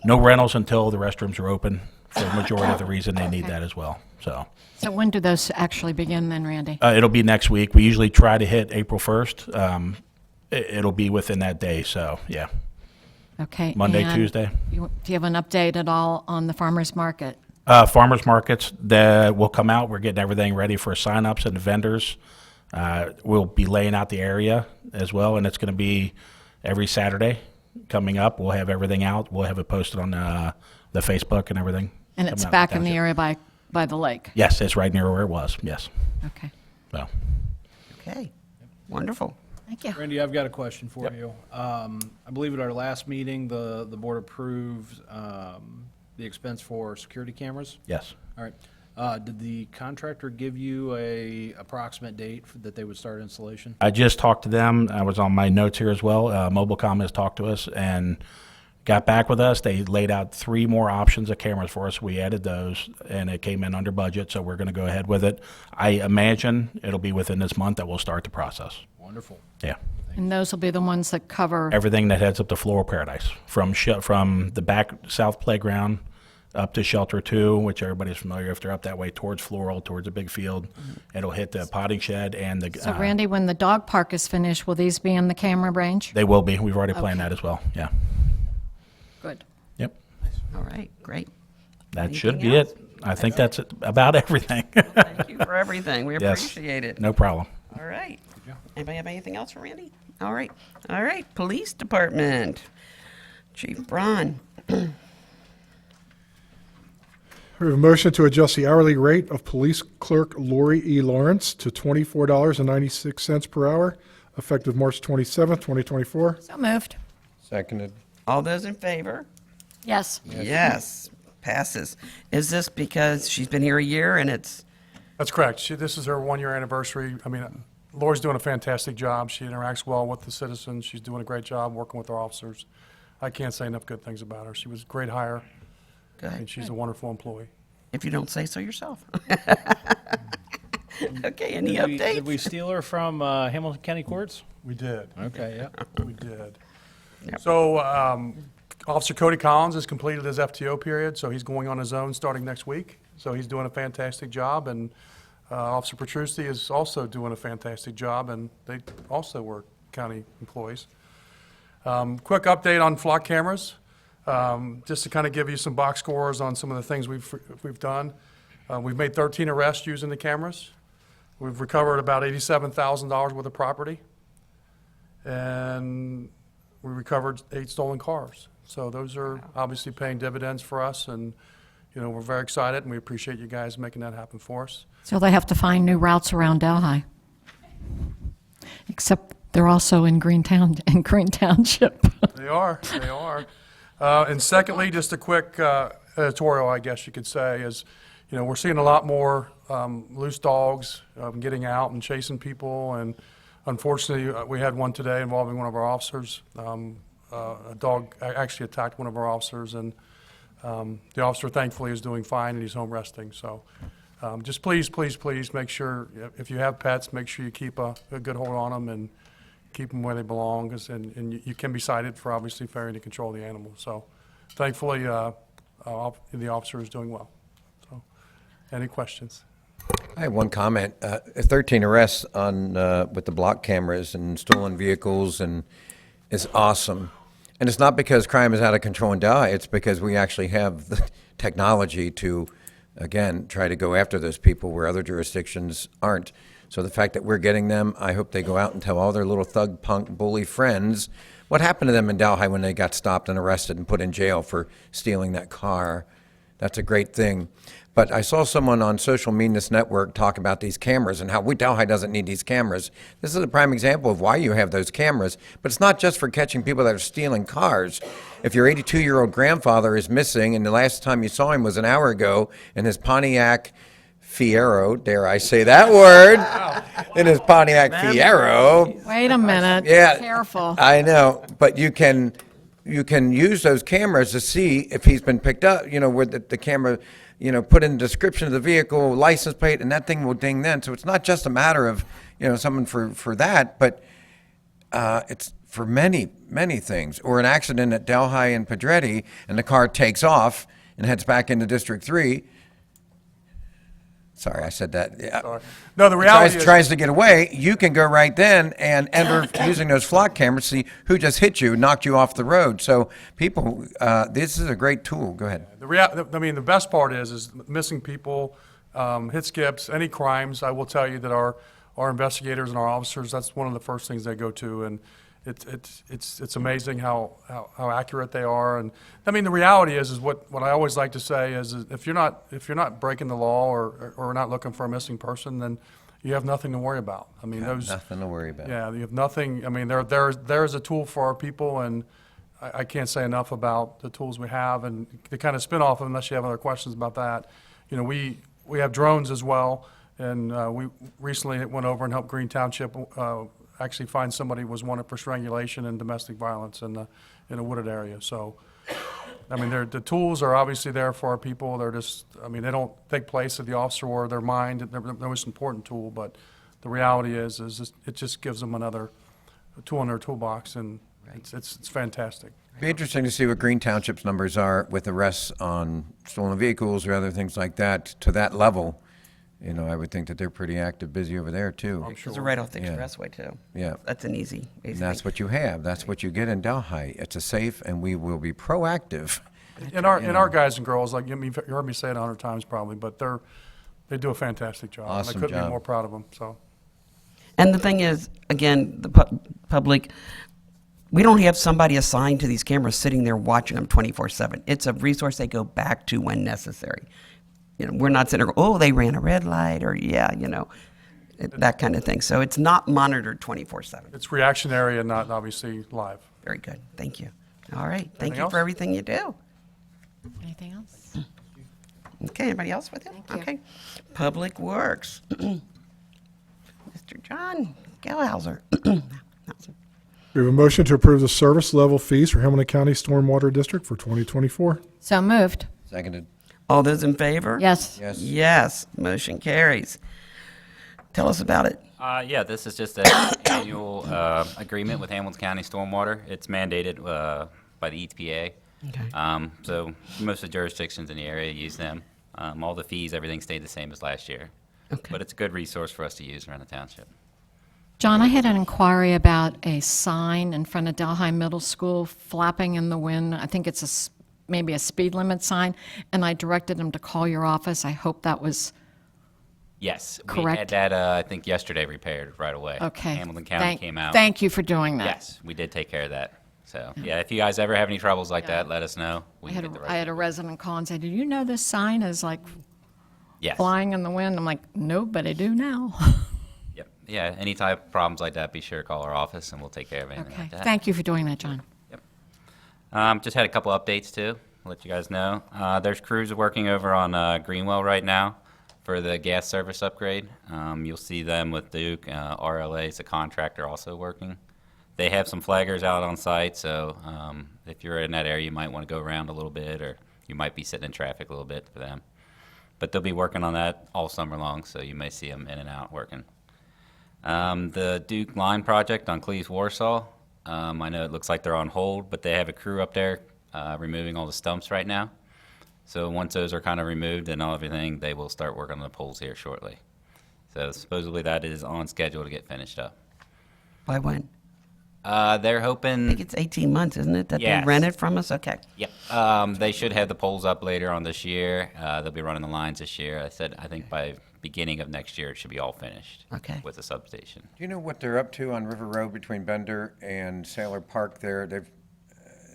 no rentals until the restrooms are open for the majority of the reason they need that as well. So So when do those actually begin then, Randy? it'll be next week. We usually try to hit April 1st. It'll be within that day, so yeah. Okay. Monday, and Tuesday. Do you have an update at all on the farmer's market? Farmers markets that will come out. We're getting everything ready for sign-ups and vendors. We'll be laying out the area as well, and it's going to be every Saturday coming up. We'll have everything out. We'll have it posted on the Facebook and everything. And it's coming out back in the township. area by the lake? Yes, it's right near where it was. Yes. Okay. So Okay, wonderful. Thank you. Randy, I've got a question for you. I believe at our last meeting, the board approved the expense for security cameras. yes. All right. Did the contractor give you a approximate date that they would start installation? I just talked to them. I was on my notes here as well. Mobilecom has talked to us and got back with us. They laid out 3 more options of cameras for us. We added those, and it came in under budget, so we're going to go ahead with it. I imagine it'll be within this month that we'll start the process. Wonderful. Yeah. And those will be the ones that cover, Everything that heads up to Floral Paradise, from the back south playground up to Shelter 2, which everybody's familiar if they're up that way towards Floral, towards the big field. It'll hit the potting shed and the. so Randy, when the dog park is finished, will these be in the camera range? They will be. We've already planned that as well. Yeah. Good. Yep. All right, great. That should Anything be else? it. I think that's about everything. Thank you for everything. We Yes. appreciate it. No problem. All right. Anybody have anything else for Randy? All right. All right, Police Department. Chief Braun. We have a motion to adjust the hourly rate of Police Clerk Lori E. Lawrence to $24.96 per hour, effective March 27th, 2024. So moved. Seconded. All those in favor? Yes. Yes, passes. Is this because she's been here a year and it's, That's correct. This is her 1-year anniversary. I mean, Lori's doing a fantastic job. She interacts well with the citizens. She's doing a great job working with our officers. I can't say enough good things about her. She was a great hire, and good, she's a wonderful employee. if you don't say so yourself. Okay, any Did updates? we steal her from Hamilton County Courts? We did. Okay, yeah. We did. So Officer Cody Collins has completed his FTO period, so he's going on his own starting next week. So he's doing a fantastic job, and Officer Petrucci is also doing a fantastic job, and they also were county employees. Quick update on flock cameras, just to kind of give you some box scores on some of the things we've done. We've made 13 arrests using the cameras. We've recovered about $87,000 worth of property, and we recovered 8 stolen cars. So those are obviously paying dividends for us, and we're very excited, and we appreciate you guys making that happen for us. So they have to find new routes around Delhi. Except they're also in Green Township. They are. And secondly, just a quick editorial, I guess you could say, is, we're seeing a lot more loose dogs getting out and chasing people. And unfortunately, we had one today involving one of our officers. A dog actually attacked one of our officers, and the officer thankfully is doing fine and he's home resting. So just please, please, please make sure, if you have pets, make sure you keep a good hold on them and keep them where they belong, and you can be cited for obviously failing to control the animal. So thankfully, the officer is doing well. So, any questions? I have one comment. 13 arrests on with the block cameras and stolen vehicles and is awesome. And it's not because crime is out of control in Delhi. It's because we actually have the technology to, again, try to go after those people where other jurisdictions aren't. So the fact that we're getting them, I hope they go out and tell all their little thug, punk, bully friends what happened to them in Delhi when they got stopped and arrested and put in jail for stealing that car. That's a great thing. But I saw someone on Social Meanness Network talk about these cameras and how Delhi doesn't need these cameras. This is a prime example of why you have those cameras. But it's not just for catching people that are stealing cars. If your 82-year-old grandfather is missing and the last time you saw him was an hour ago in his Pontiac Fiero, dare I say that word, in his Pontiac Fiero. Wait a minute. Yeah, Careful. I know, but you can use those cameras to see if he's been picked up, where the camera, put in the description of the vehicle, license plate, and that thing will ding then. So it's not just a matter of, someone for that, but it's for many, many things. Or an accident at Delhi and Padretti, and the car takes off and heads back into District 3. Sorry, I said that. Yeah. Sorry. No, the reality is, Tries to get away, you can go right then and enter using those flock cameras, see who just hit you, knocked you off the road. So people, this is a great tool. Go ahead. the best part is missing people, hit skips, any crimes. I will tell you that our investigators and our officers, that's one of the first things they go to, and it's amazing how accurate they are. And the reality is what I always like to say is if you're not breaking the law or not looking for a missing person, then you have nothing to worry about. Nothing to worry about. Yeah, you have nothing. There's a tool for our people, and I can't say enough about the tools we have. And to kind of spin off, unless you have other questions about that, we have drones as well, and we recently went over and helped Green Township actually find somebody who was wanted for strangulation and domestic violence in a wooded area. So, the tools are obviously there for our people. They're just, they don't take place of the officer or their mind. They're the most important tool, but the reality is it just gives them another tool in their toolbox, and it's fantastic. It'd be interesting to see what Green Township's numbers are with arrests on stolen vehicles or other things like that to that level. I would think that they're pretty active, busy over there too. Because we're right off the Yeah. expressway, too. Yeah. That's an easy. And that's what you have. That's what you get in Delhi. It's a safe, and we will be proactive. And our guys and girls, you heard me say it 100 times probably, but they do a fantastic job. Awesome I couldn't job. be more proud of them. So. And the thing is, again, the public, we don't have somebody assigned to these cameras sitting there watching them 24/7. It's a resource they go back to when necessary. We're not sitting there, oh, they ran a red light, or that kind of thing. So it's not monitored 24/7. It's reactionary and not obviously live. Very good. Thank you. All right. Thank Anything you else? for everything you do. Anything else? Okay, anybody else with you? Thank you. Okay. Public Works. Mr. John Gelhauser. We have a motion to approve the service level fees for Hamilton County Stormwater District for 2024. So moved. Seconded. All those in favor? Yes. Yes. Yes, motion carries. Tell us about it. Yeah, this is just an annual agreement with Hamilton County Stormwater. It's mandated by the EPA. Okay. So most of the jurisdictions in the area use them. All the fees, everything stayed the same as last year. Okay. But it's a good resource for us to use around the township. John, I had an inquiry about a sign in front of Delhi Middle School flapping in the wind. I think it's maybe a speed limit sign, and I directed him to call your office. I hope that was Yes, we Correct. had that, I think, yesterday repaired right away. okay. Hamilton County came out. Thank you for doing that. Yes, we did take care of that. So, yeah, if you guys ever have any troubles like that, let us know. We I can had, get the I had a resident call and say, "Did you know this sign is like Yes. flying in the wind?" I'm like, "No, but I do now." Yep. Yeah, any type of problems like that, be sure to call our office and we'll take care of anything Okay. like that. Thank you for doing that, John. Just had a couple updates too. Let you guys know. There's crews working over on Greenwell right now for the gas service upgrade. You'll see them with Duke. RLA is a contractor also working. They have some flaggers out on site, so if you're in that area, you might want to go around a little bit, or you might be sitting in traffic a little bit for them. But they'll be working on that all summer long, so you may see them in and out working. The Duke Line project on Cleves Warsaw, I know it looks like they're on hold, but they have a crew up there removing all the stumps right now. So once those are kind of removed and all everything, they will start working on the poles here shortly. So supposedly that is on schedule to get finished up. By when? They're I hoping. think it's 18 months, isn't it, that they Yes. rent it from us? Okay. Yep. They should have the poles up later on this year. They'll be running the lines this year. I think by beginning of next year, it should be all finished. Okay. With the substation. Do you know what they're up to on River Road between Bender and Sailor Park there?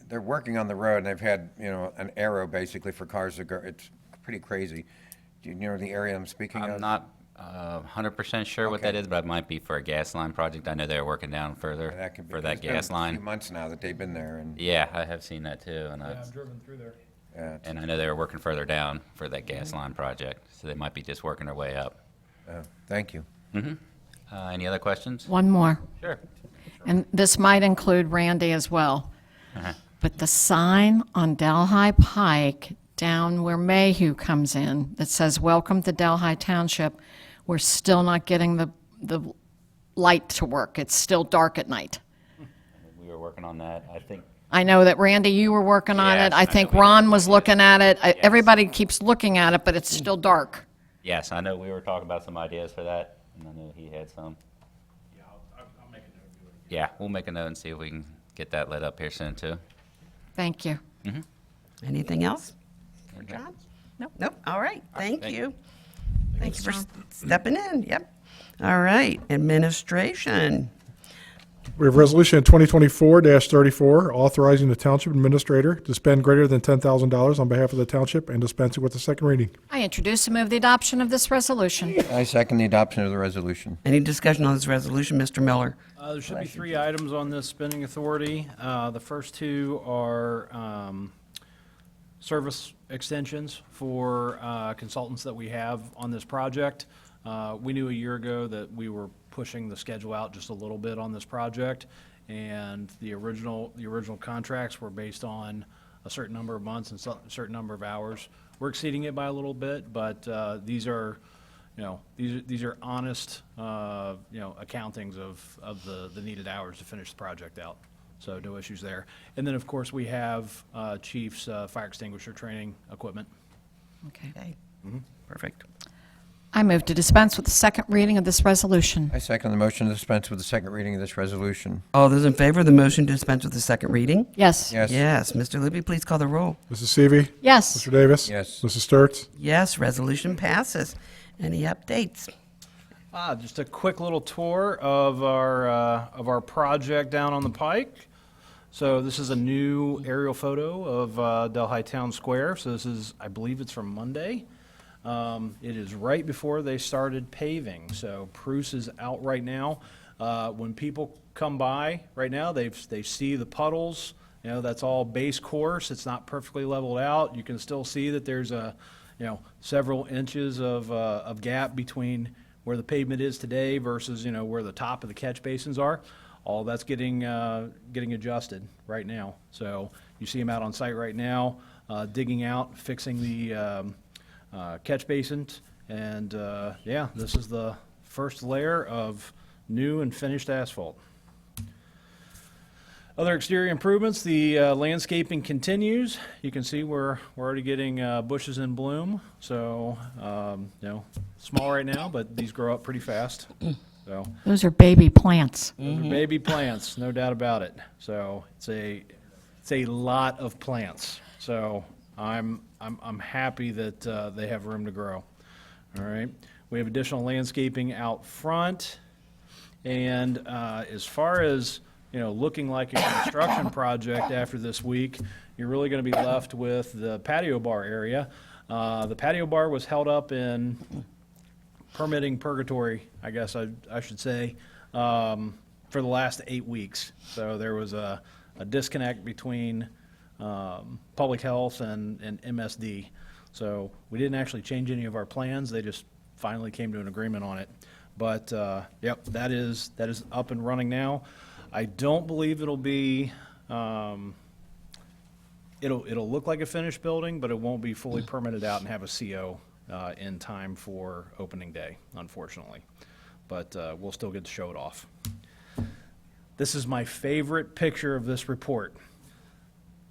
They're working on the road, and they've had, an arrow basically for cars to go. It's pretty crazy. Do you know the area I'm speaking of? I'm not 100% sure what that Okay. is, but it might be for a gas line project. I know they're working down further That could be- for that it's been gas A line. few months now that they've been there, and Yeah, I have seen that too, and I've driven through there. and I know they were working further down for that gas line project, so they might be just working their way up. thank you. Any other questions? One more. Sure. And this might include Randy as well. Uh-huh. But the sign on Delhi Pike down where Mayhew comes in that says, "Welcome to Delhi Township," we're still not getting the light to work. It's still dark at night. We were working on that, I think. I know that, Randy, you were working on Yes, it. I I know think we were Ron was looking looking at it. Everybody keeps looking at it, but it's still dark. Yes, I know we were talking about some ideas for that, and I know he had some. Yeah, I'll make a note of it. Yeah, we'll make a note and see if we can get that lit up here soon too. Thank you. Anything else? For John? Nope. Nope. All right. Thank thank you. Thanks for stepping in. Yep. All right. Administration. We have Resolution 2024-34, authorizing the township administrator to spend greater than $10,000 on behalf of the township and dispensing with the second reading. I introduce and move the adoption of this resolution. I second the adoption of the resolution. Any discussion on this resolution? Mr. Miller? There should be 3 items on this spending authority. The first 2 are service extensions for consultants that we have on this project. We knew a year ago that we were pushing the schedule out just a little bit on this project, and the original contracts were based on a certain number of months and a certain number of hours. We're exceeding it by a little bit, but these are honest, accountings of the needed hours to finish the project out. So no issues there. And then, of course, we have Chief's fire extinguisher training equipment. Okay. Okay. Perfect. I move to dispense with the second reading of this resolution. I second the motion to dispense with the second reading of this resolution. All those in favor of the motion to dispense with the second reading? Yes. Yes. Yes. Mr. Libby, please call the roll. Mrs. Seavey. Yes. Mr. Davis. Yes. Mrs. Sturts. Yes, resolution passes. Any updates? Just a quick little tour of our project down on the pike. So this is a new aerial photo of Delhi Town Square. So this is, I believe it's from Monday. It is right before they started paving. So Bruce is out right now. When people come by right now, they see the puddles. That's all base course. It's not perfectly leveled out. You can still see that there's several inches of gap between where the pavement is today versus, where the top of the catch basins are. All that's getting adjusted right now. So you see them out on site right now, digging out, fixing the catch basins. And this is the first layer of new and finished asphalt. Other exterior improvements, the landscaping continues. You can see we're already getting bushes in bloom. So, small right now, but these grow up pretty fast. So Those are baby plants. those are baby plants, no doubt about it. So it's a lot of plants. So I'm happy that they have room to grow. All right. We have additional landscaping out front, and as far as looking like a construction project after this week, you're really going to be left with the patio bar area. The patio bar was held up in permitting purgatory, I guess I should say, for the last 8 weeks. So there was a disconnect between public health and MSD. So we didn't actually change any of our plans. They just finally came to an agreement on it. But yep, that is up and running now. I don't believe it'll be. It'll look like a finished building, but it won't be fully permitted out and have a CO in time for opening day, unfortunately. But we'll still get to show it off. This is my favorite picture of this report.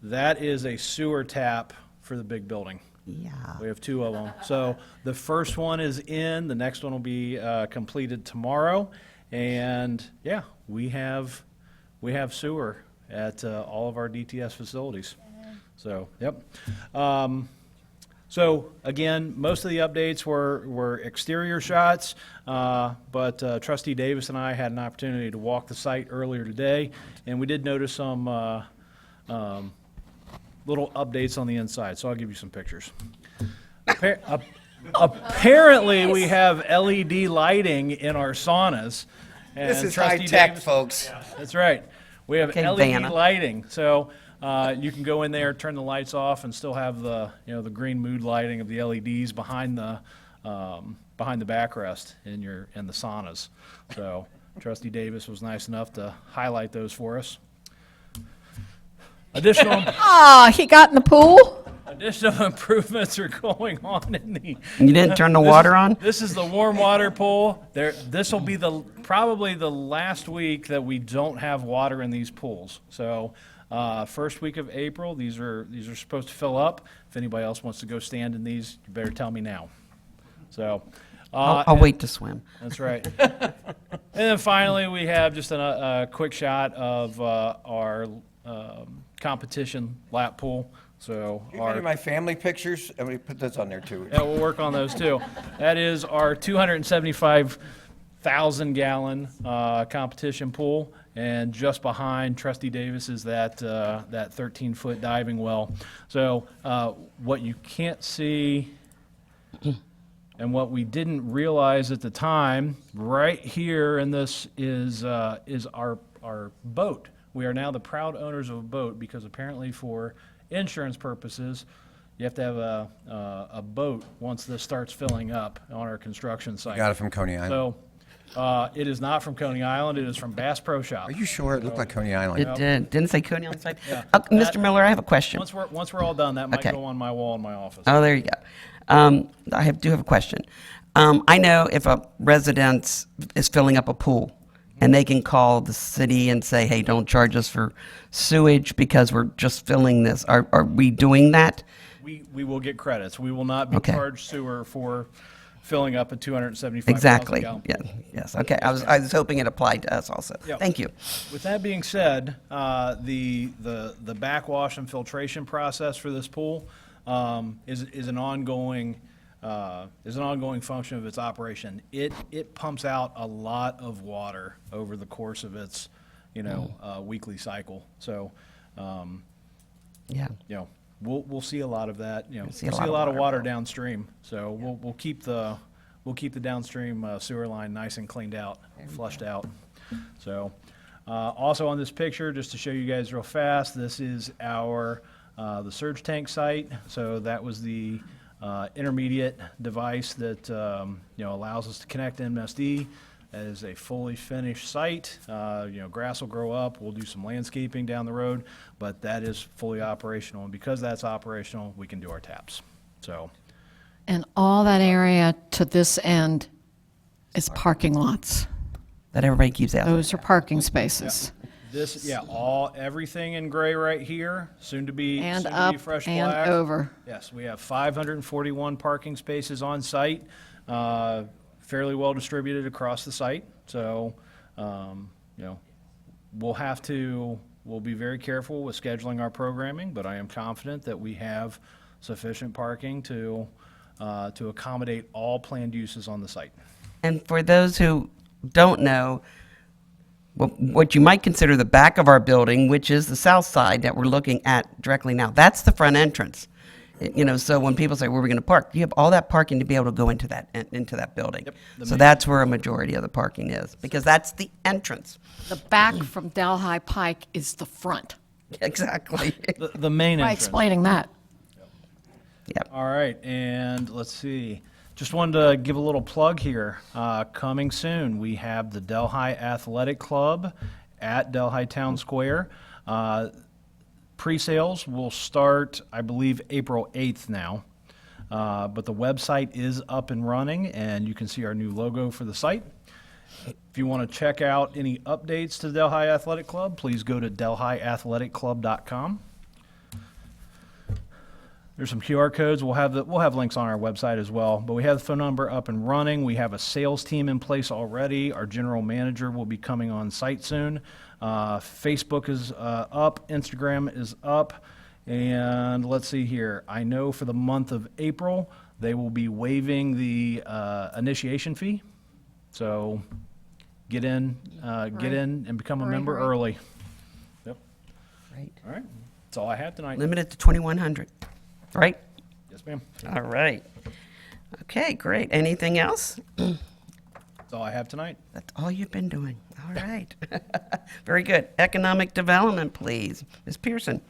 That is a sewer tap for the big building. Yeah. We have two of them. So the first one is in, the next one will be completed tomorrow. And yeah, we have sewer at all of our DTS facilities. So, yep. So again, most of the updates were exterior shots, but Trustee Davis and I had an opportunity to walk the site earlier today, and we did notice some little updates on the inside, so I'll give you some pictures. Apparently, we have LED lighting in our saunas. And This is Trustee high-tech, Davis- folks. That's right. We have Okay, LED Vanna. lighting, so you can go in there, turn the lights off, and still have the the green mood lighting of the LEDs behind the backrest in the saunas. So Trustee Davis was nice enough to highlight those for us. Additional He got in the pool? improvements are going on in the. You didn't turn the water on? This is the warm water pool. This will be probably the last week that we don't have water in these pools. So, first week of April, these are supposed to fill up. If anybody else wants to go stand in these, you better tell me now. So. I'll wait to swim. That's right. And then finally, we have just a quick shot of our competition lap pool. So You got any our of my family pictures? I'm going to put this on there too. yeah, we'll work on those too. That is our 275,000-gallon competition pool, and just behind Trustee Davis is that 13-foot diving well. So what you can't see, and what we didn't realize at the time, right here in this is our boat. We are now the proud owners of a boat because apparently for insurance purposes, you have to have a boat once this starts filling up on our construction site. Got it from Coney Island. So it is not from Coney Island. It is from Bass Pro Shop. Are you sure? It looked like Coney Island. It didn't say Coney on the side? Yeah. Mr. Miller, I have a question. Once we're all done, that might Okay. go on my wall in my office. Oh, there you go. Do have a question. I know if a resident is filling up a pool, and they can call the city and say, hey, don't charge us for sewage because we're just filling this. Are we doing that? We will get credits. We will not be Okay. charged sewer for filling up a 275,000 Exactly. gallon. Yeah. Yes. Okay. I was hoping it applied to us also. Yeah. Thank you. With that being said, the backwash and filtration process for this pool is an ongoing function of its operation. It pumps out a lot of water over the course of its weekly cycle. So Yeah. we'll see a lot of that. We'll see see a a lot lot of of water. water downstream. So we'll keep the downstream sewer line nice and cleaned out, flushed out. So also on this picture, just to show you guys real fast, this is our the surge tank site. So that was the intermediate device that allows us to connect MSD. That is a fully finished site. Grass will grow up. We'll do some landscaping down the road, but that is fully operational. And because that's operational, we can do our taps. So, And all that area to this end is parking lots. That everybody keeps out. Those are parking spaces. everything in gray right here, soon to be And soon to up be fresh and black. over. Yes, we have 541 parking spaces on site, fairly well distributed across the site. So, we'll be very careful with scheduling our programming, but I am confident that we have sufficient parking to accommodate all planned uses on the site. And for those who don't know, what you might consider the back of our building, which is the south side that we're looking at directly now, that's the front entrance. So when people say, where are we going to park? You have all that parking to be able to go into that building. the So main- that's where a majority of the parking is, because that's the entrance. The back from Delhi Pike is the front. Exactly. The main By entrance. explaining that. Yep. All right, and let's see. Just wanted to give a little plug here. Coming soon, we have the Delhi Athletic Club at Delhi Town Square. Pre-sales will start, I believe, April 8th now. But the website is up and running, and you can see our new logo for the site. If you want to check out any updates to the Delhi Athletic Club, please go to delhiathletic.club.com. There's some QR codes. We'll have links on our website as well. But we have the phone number up and running. We have a sales team in place already. Our general manager will be coming on site soon. Facebook is up. Instagram is up. And let's see here. I know for the month of April, they will be waiving the initiation fee. So get in and become a member early. Yep. Great. All right. That's all I have tonight. Limited to 2,100, right? Yes, ma'am. All right. Okay, great. Anything else? That's all I have tonight. That's all you've been doing. All right. Very good. Economic development, please. Ms. Pearson.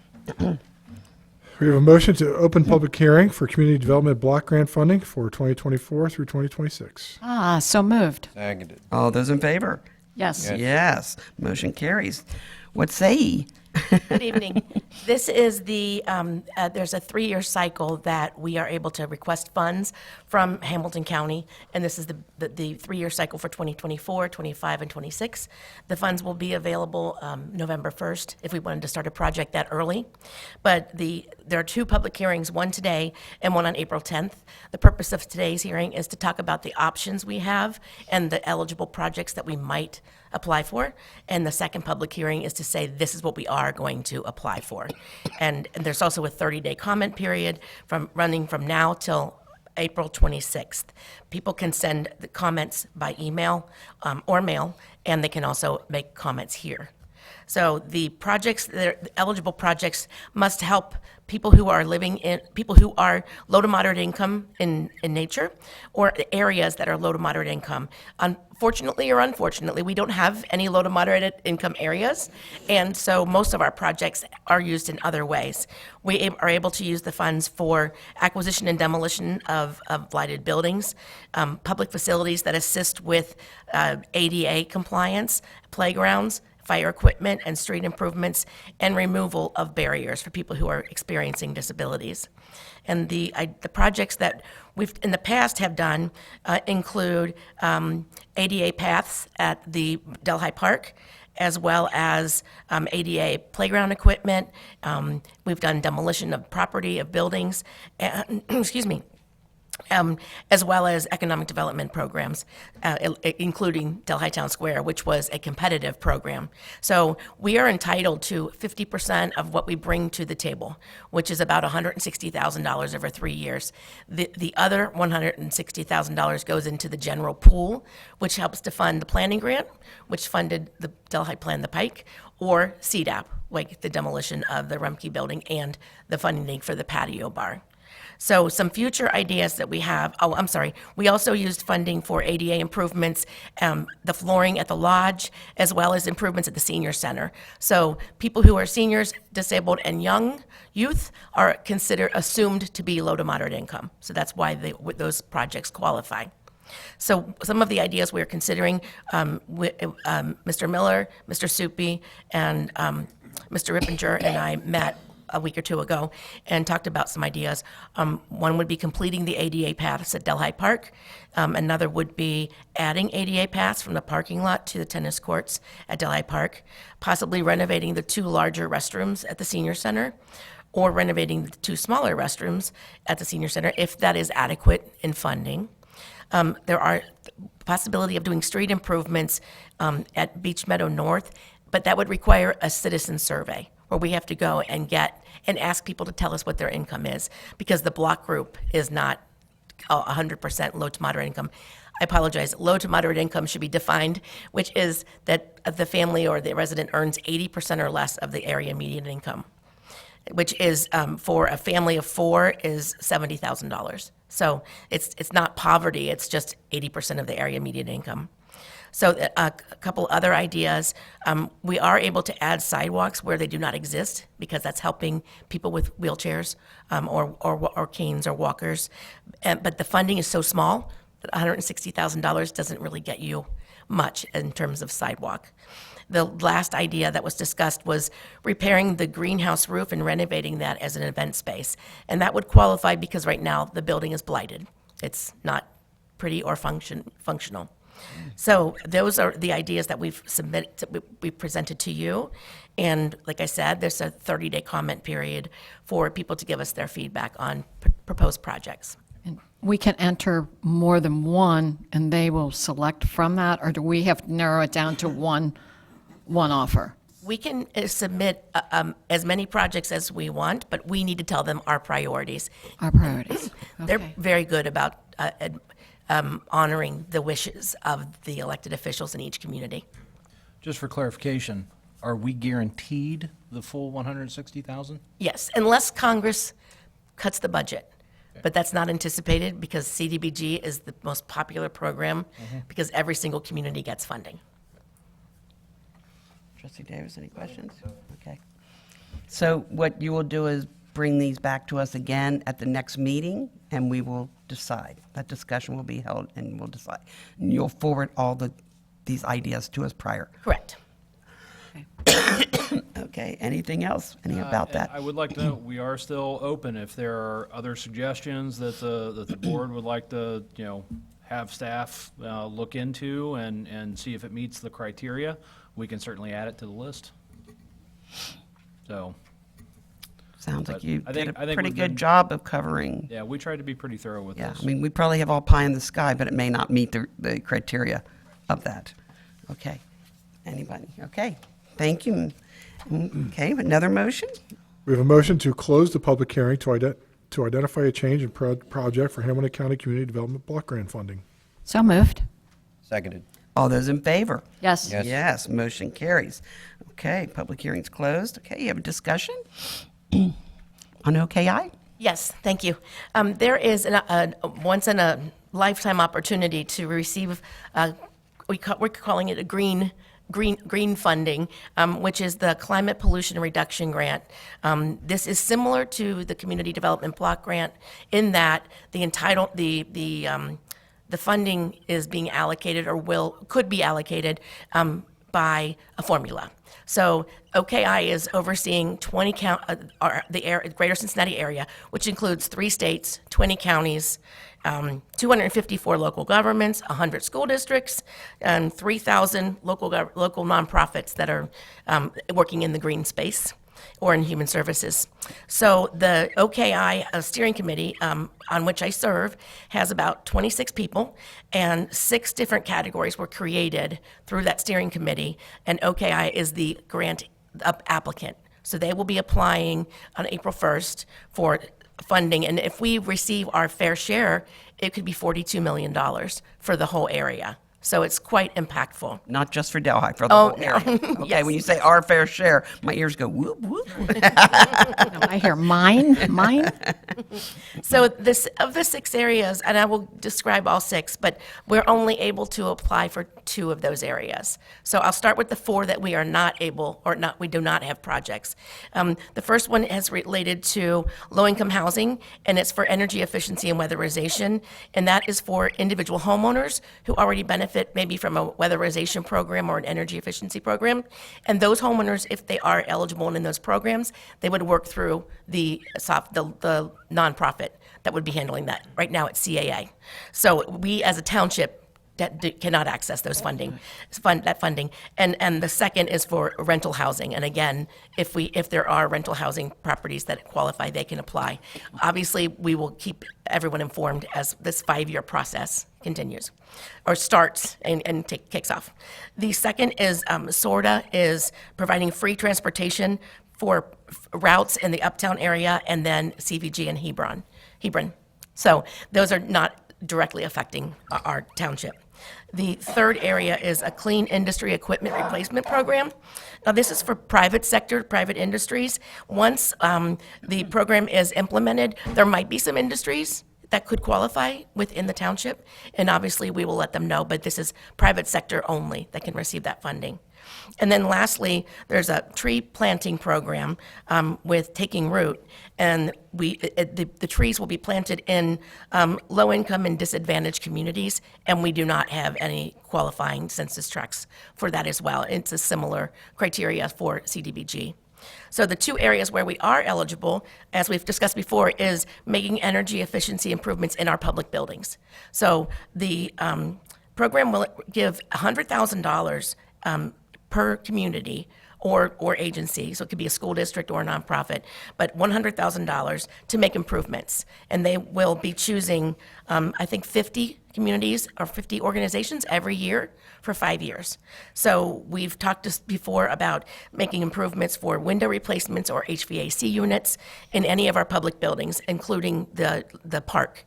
We have a motion to open public hearing for community development block grant funding for 2024 through 2026. So moved. Seconded. All those in favor? Yes. Yes. Motion carries. What say ye? Good evening. This is there's a 3-year cycle that we are able to request funds from Hamilton County, and this is the 3-year cycle for 2024, 25, and 26. The funds will be available November 1st if we wanted to start a project that early. But there are 2 public hearings, one today and one on April 10th. The purpose of today's hearing is to talk about the options we have and the eligible projects that we might apply for. And the second public hearing is to say this is what we are going to apply for. And there's also a 30-day comment period running from now till April 26th. People can send the comments by email or mail, and they can also make comments here. So the eligible projects must help people who are low to moderate income in nature, or areas that are low to moderate income. Unfortunately or unfortunately, we don't have any low to moderate income areas, and so most of our projects are used in other ways. We are able to use the funds for acquisition and demolition of blighted buildings, public facilities that assist with ADA compliance, playgrounds, fire equipment and street improvements, and removal of barriers for people who are experiencing disabilities. And the projects that we've in the past have done include ADA paths at the Delhi Park, as well as ADA playground equipment. We've done demolition of property, of buildings, and, excuse me, as well as economic development programs, including Delhi Town Square, which was a competitive program. So we are entitled to 50% of what we bring to the table, which is about $160,000 over 3 years. The other $160,000 goes into the general pool, which helps to fund the planning grant, which funded the Delhi Plan the Pike, or CDAP, like the demolition of the Rumpke building and the funding for the patio bar. So some future ideas that we have, we also used funding for ADA improvements, the flooring at the lodge, as well as improvements at the senior center. So people who are seniors, disabled, and young youth are assumed to be low to moderate income. So that's why those projects qualify. So some of the ideas we're considering, Mr. Miller, Mr. Soupy, and Mr. Rippinger and I met a week or 2 ago and talked about some ideas. One would be completing the ADA paths at Delhi Park. Another would be adding ADA paths from the parking lot to the tennis courts at Delhi Park, possibly renovating the 2 larger restrooms at the senior center, or renovating the 2 smaller restrooms at the senior center if that is adequate in funding. There are possibility of doing street improvements at Beach Meadow North, but that would require a citizen survey where we have to go and ask people to tell us what their income is, because the block group is not 100% low to moderate income. I apologize. Low to moderate income should be defined, which is that the family or the resident earns 80% or less of the area median income, which is for a family of 4 is $70,000. So it's not poverty, it's just 80% of the area median income. So a couple other ideas. We are able to add sidewalks where they do not exist, because that's helping people with wheelchairs or canes or walkers. But the funding is so small that $160,000 doesn't really get you much in terms of sidewalk. The last idea that was discussed was repairing the greenhouse roof and renovating that as an event space. And that would qualify because right now the building is blighted. It's not pretty or functional. So those are the ideas that we've presented to you. And like I said, there's a 30-day comment period for people to give us their feedback on proposed projects. And we can enter more than one, and they will select from that, or do we have to narrow it down to one offer? We can submit as many projects as we want, but we need to tell them our priorities. Our priorities. They're Okay. very good about honoring the wishes of the elected officials in each community. Just for clarification, are we guaranteed the full 160,000? Yes, unless Congress cuts the budget. But that's not anticipated because CDBG is the most popular program because every single community gets funding. Trustee Davis, any questions? Okay. So what you will do is bring these back to us again at the next meeting, and we will decide. That discussion will be held, and we'll decide. And you'll forward all these ideas to us prior. Correct. Okay, anything else? Any about that? I would like to know, we are still open if there are other suggestions that the board would like to, have staff look into and see if it meets the criteria. We can certainly add it to the list. So, Sounds like but you I did think- a I think pretty we've good been- job of covering. yeah, we tried to be pretty thorough with Yeah, this. I mean, we probably have all pie in the sky, but it may not meet the criteria of that. Okay. Anybody? Okay. Thank you. Okay, another motion? We have a motion to close the public hearing to identify a change in project for Hamilton County Community Development Block Grant funding. So moved. Seconded. All those in favor? Yes. Yes. Yes, motion carries. Okay, public hearing's closed. Okay, you have a discussion on OKI? Yes, thank you. There is a once-in-a-lifetime opportunity to receive, we're calling it a green funding, which is the Climate Pollution Reduction Grant. This is similar to the Community Development Block Grant in that the funding is being allocated or could be allocated by a formula. So OKI is overseeing the Greater Cincinnati area, which includes 3 states, 20 counties, 254 local governments, 100 school districts, and 3,000 local nonprofits that are working in the green space or in human services. So the OKI steering committee, on which I serve, has about 26 people, and 6 different categories were created through that steering committee, and OKI is the grant applicant. So they will be applying on April 1st for funding, and if we receive our fair share, it could be $42 million for the whole area. So it's quite impactful. Not just for Delhi, for the Oh, whole no. area. Okay, Yes. when you say our fair share, my ears go whoop, whoop. No, I hear mine. So of the 6 areas, and I will describe all 6, but we're only able to apply for 2 of those areas. So I'll start with the 4 that we are not able, we do not have projects. The first one is related to low-income housing, and it's for energy efficiency and weatherization, and that is for individual homeowners who already benefit maybe from a weatherization program or an energy efficiency program. And those homeowners, if they are eligible in those programs, they would work through the nonprofit that would be handling that. Right now, it's CAA. So we, as a township, cannot access those funding. And the second is for rental housing. And again, if there are rental housing properties that qualify, they can apply. Obviously, we will keep everyone informed as this 5-year process continues or starts and kicks off. The second is SORTA is providing free transportation for routes in the uptown area, and then CVG and Hebron. So those are not directly affecting our township. The third area is a clean industry equipment replacement program. Now, this is for private sector, private industries. Once the program is implemented, there might be some industries that could qualify within the township, and obviously we will let them know, but this is private sector only that can receive that funding. And then lastly, there's a tree planting program with Taking Root, and the trees will be planted in low-income and disadvantaged communities, and we do not have any qualifying census tracts for that as well. It's a similar criteria for CDBG. So the two areas where we are eligible, as we've discussed before, is making energy efficiency improvements in our public buildings. So the program will give $100,000 per community or agency, so it could be a school district or a nonprofit, but $100,000 to make improvements. And they will be choosing, I think, 50 communities or 50 organizations every year for 5 years. So we've talked before about making improvements for window replacements or HVAC units in any of our public buildings, including the park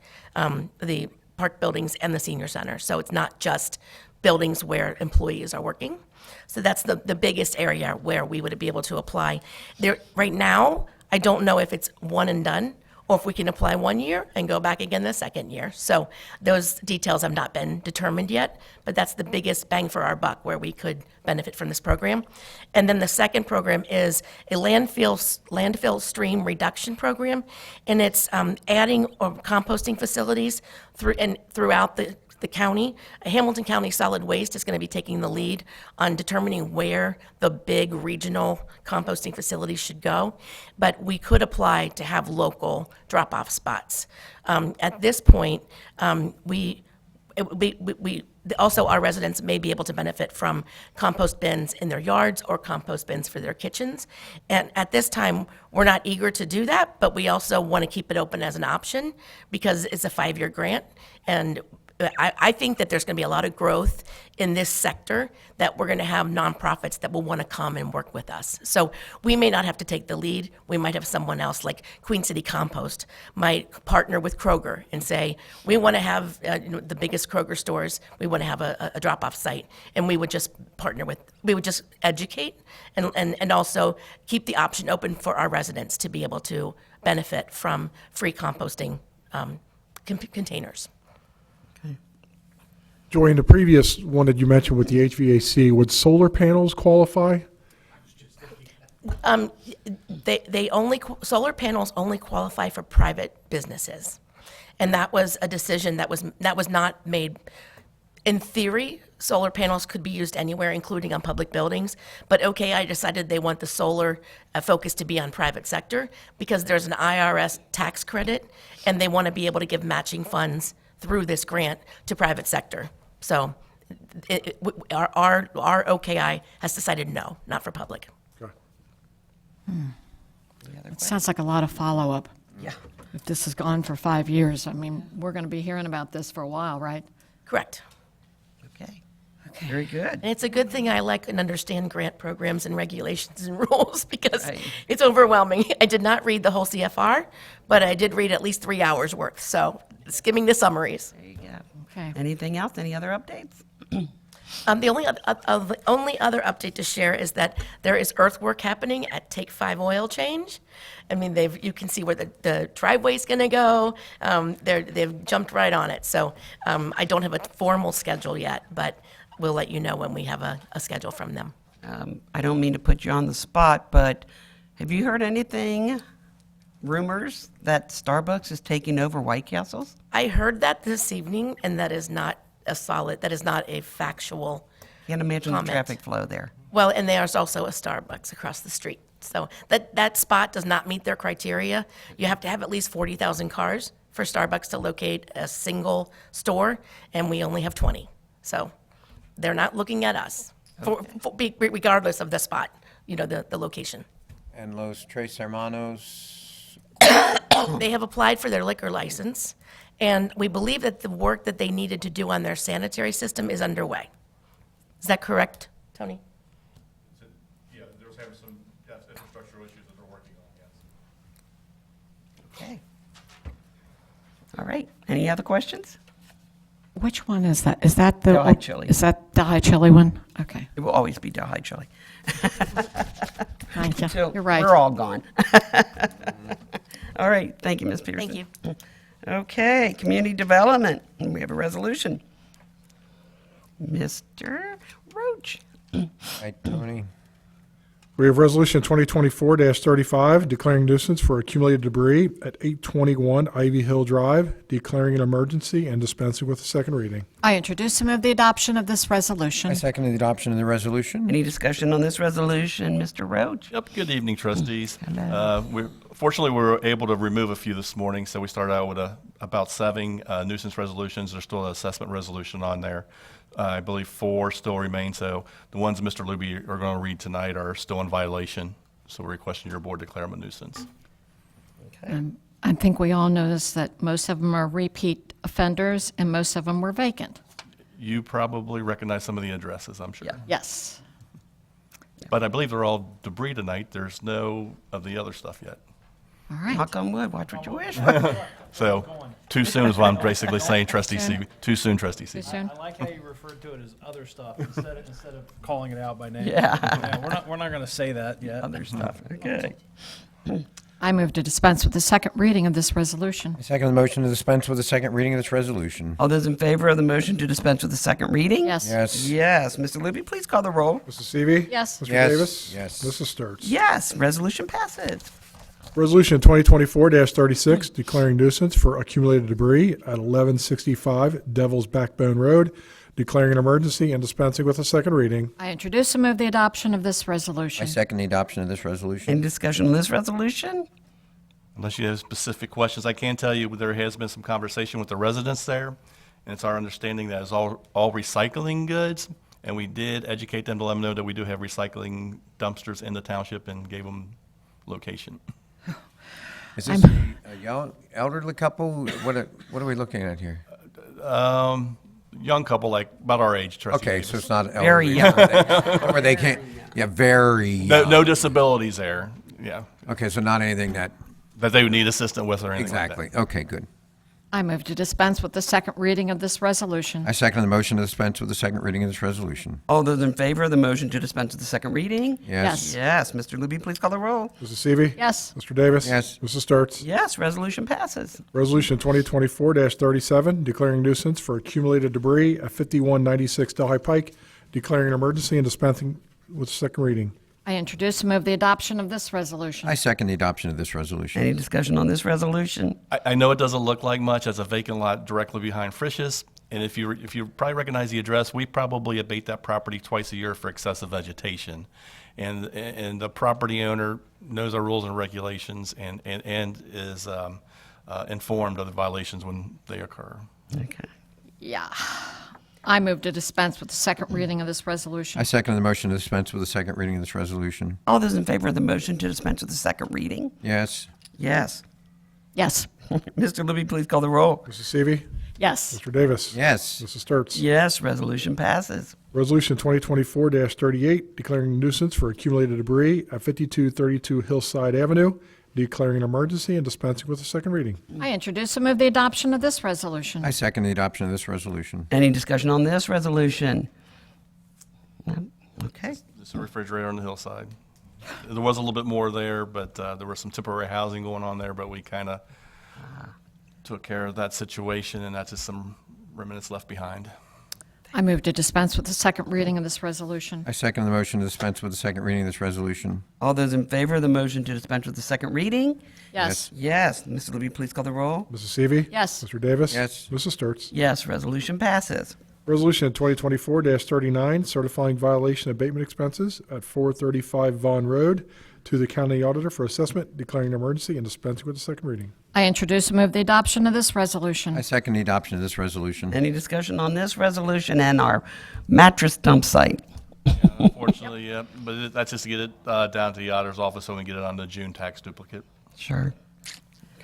buildings and the senior center. So it's not just buildings where employees are working. So that's the biggest area where we would be able to apply. There, right now, I don't know if it's one and done, or if we can apply 1 year and go back again the second year. So those details have not been determined yet, but that's the biggest bang for our buck where we could benefit from this program. And then the second program is a landfill stream reduction program, and it's adding composting facilities throughout the county. Hamilton County Solid Waste is going to be taking the lead on determining where the big regional composting facilities should go, but we could apply to have local drop-off spots. At this point, also our residents may be able to benefit from compost bins in their yards or compost bins for their kitchens. And at this time, we're not eager to do that, but we also want to keep it open as an option because it's a 5-year grant, and I think that there's going to be a lot of growth in this sector, that we're going to have nonprofits that will want to come and work with us. So we may not have to take the lead. We might have someone else, like Queen City Compost, might partner with Kroger and say, we want to have the biggest Kroger stores. We want to have a drop-off site. And we would just we would just educate and also keep the option open for our residents to be able to benefit from free composting containers. Joy, in the previous one that you mentioned with the HVAC, would solar panels qualify? Solar panels only qualify for private businesses. And that was a decision that was not made. In theory, solar panels could be used anywhere, including on public buildings, but OKI decided they want the solar focus to be on private sector because there's an IRS tax credit, and they want to be able to give matching funds through this grant to private sector. So our OKI has decided no, not for public. Okay. It sounds like a lot of follow-up. Yeah. If this has gone for 5 years, I mean, we're going to be hearing about this for a while, right? Correct. Okay. Very good. And it's a good thing I like and understand grant programs and regulations and rules because Right. it's overwhelming. I did not read the whole CFR, but I did read at least 3 hours worth. So skimming the summaries. There you go. Okay. Anything else? Any other updates? The only other update to share is that there is earthwork happening at Take 5 Oil Change. I mean, you can see where the driveway's going to go. They've jumped right on it. So I don't have a formal schedule yet, but we'll let you know when we have a schedule from them. I don't mean to put you on the spot, but have you heard anything, rumors that Starbucks is taking over White Castles? I heard that this evening, and that is not a factual Can't imagine the comment. traffic flow there. Well, and there's also a Starbucks across the street. So that spot does not meet their criteria. You have to have at least 40,000 cars for Starbucks to locate a single store, and we only have 20. So they're not looking at us, regardless of the spot, the location. And Los Tres Hermanos, They have applied for their liquor license, and we believe that the work that they needed to do on their sanitary system is underway. Is that correct, Tony? Yeah, they're having some infrastructural issues that they're working on, yes. Okay. All right. Any other questions? Which one is that? Is that the Delhi Chili. Is that the high chili one? Okay. It will always be Delhi Chili. Thank you. Till You're right. We're all gone. All right. Thank you, Ms. Peterson. Thank you. Okay. Community development. We have a resolution. Mr. Roach. Right, Tony? We have Resolution 2024-35, declaring nuisance for accumulated debris at 821 Ivy Hill Drive, declaring an emergency and dispensing with the second reading. I introduce and move the adoption of this resolution. I second the adoption of the resolution. Any discussion on this resolution? Mr. Roach? Yep, good evening, trustees. Fortunately, we were able to remove a few this morning, so we started out with about 7 nuisance resolutions. There's still an assessment resolution on there. I believe 4 still remain, so the ones Mr. Luby are going to read tonight are still in violation, so we're requesting your board declare them a nuisance. I think we all noticed that most of them are repeat offenders and most of them were vacant. You probably recognize some of the addresses, I'm sure. Yes. But I believe they're all debris tonight. There's no of the other stuff yet. All right. Knock on wood, watch what you wish. So, too soon is what I'm basically saying, trustee Seavey. Too soon, trustee Too Seavey. soon? I like how you referred to it as other stuff instead of calling it out by name. Yeah. We're not going to say that yet. Other stuff, okay. I move to dispense with the second reading of this resolution. I second the motion to dispense with the second reading of this resolution. All those in favor of the motion to dispense with the second reading? Yes. Yes. Yes. Mr. Luby, please call the roll. Mrs. Seavey. Yes. Mr. Yes. Davis. Yes. Mrs. Sturts. Yes, resolution passes. Resolution 2024-36, declaring nuisance for accumulated debris at 1165 Devil's Backbone Road, declaring an emergency and dispensing with a second reading. I introduce and move the adoption of this I resolution. second the adoption of this Any resolution. discussion on this resolution? Unless you have specific questions, I can tell you there has been some conversation with the residents there, and it's our understanding that it's all recycling goods, and we did educate them to let them know that we do have recycling dumpsters in the township and gave them location. Is this a young, elderly couple? What are we looking at here? Young couple, like about our age, trustee. Okay, Davis. so it's not Very elderly. young. Where they can't, yeah, very No, young. no disabilities there, yeah, Okay, so not anything that, that they would need assistance with or anything like that. exactly. Okay, good. I move to dispense with the second reading of this resolution. I second the motion to dispense with the second reading of this resolution. All those in favor of the motion to dispense with the second reading? Yes. Yes. Mr. Luby, please call the roll. Mrs. Seavey. Yes. Mr. Davis. Yes. Mrs. Sturts. Yes, resolution passes. Resolution 2024-37, declaring nuisance for accumulated debris at 5196 Delhi Pike, declaring an emergency and dispensing with second reading. I introduce and move the adoption of this resolution. I second the adoption of this resolution. Any discussion on this resolution? I know it doesn't look like much as a vacant lot directly behind Frisch's, and if you probably recognize the address, we probably abate that property twice a year for excessive vegetation. And the property owner knows our rules and regulations and is informed of the violations when they occur. Okay. Yeah. I move to dispense with the second reading of this resolution. I second the motion to dispense with the second reading of this resolution. All those in favor of the motion to dispense with the second reading? Yes. Yes. Yes. Mr. Luby, please call the roll. Mrs. Seavey. Yes. Mr. Davis. Yes. Mrs. Sturts. Yes, resolution passes. Resolution 2024-38, declaring nuisance for accumulated debris at 5232 Hillside Avenue, declaring an emergency and dispensing with a second reading. I introduce and move the adoption of this resolution. I second the adoption of this resolution. Any discussion on this resolution? No? Okay. It's a refrigerator on the hillside. There was a little bit more there, but there was some temporary housing going on there, but we kind of took care of that situation, and that's just some remnants left behind. I move to dispense with the second reading of this resolution. I second the motion to dispense with the second reading of this resolution. All those in favor of the motion to dispense with the second reading? Yes. Yes. Mr. Luby, please call the roll. Mrs. Seavey. Yes. Mr. Davis. Yes. Mrs. Sturts. Yes, resolution passes. Resolution 2024-39, certifying violation abatement expenses at 435 Vaughn Road to the county auditor for assessment, declaring an emergency and dispensing with the second reading. I introduce and move the adoption of this resolution. I second the adoption of this resolution. Any discussion on this resolution and our mattress dump site? Unfortunately, yeah, but that's just to get it down to the auditor's office so we can get it on the June tax duplicate. Sure.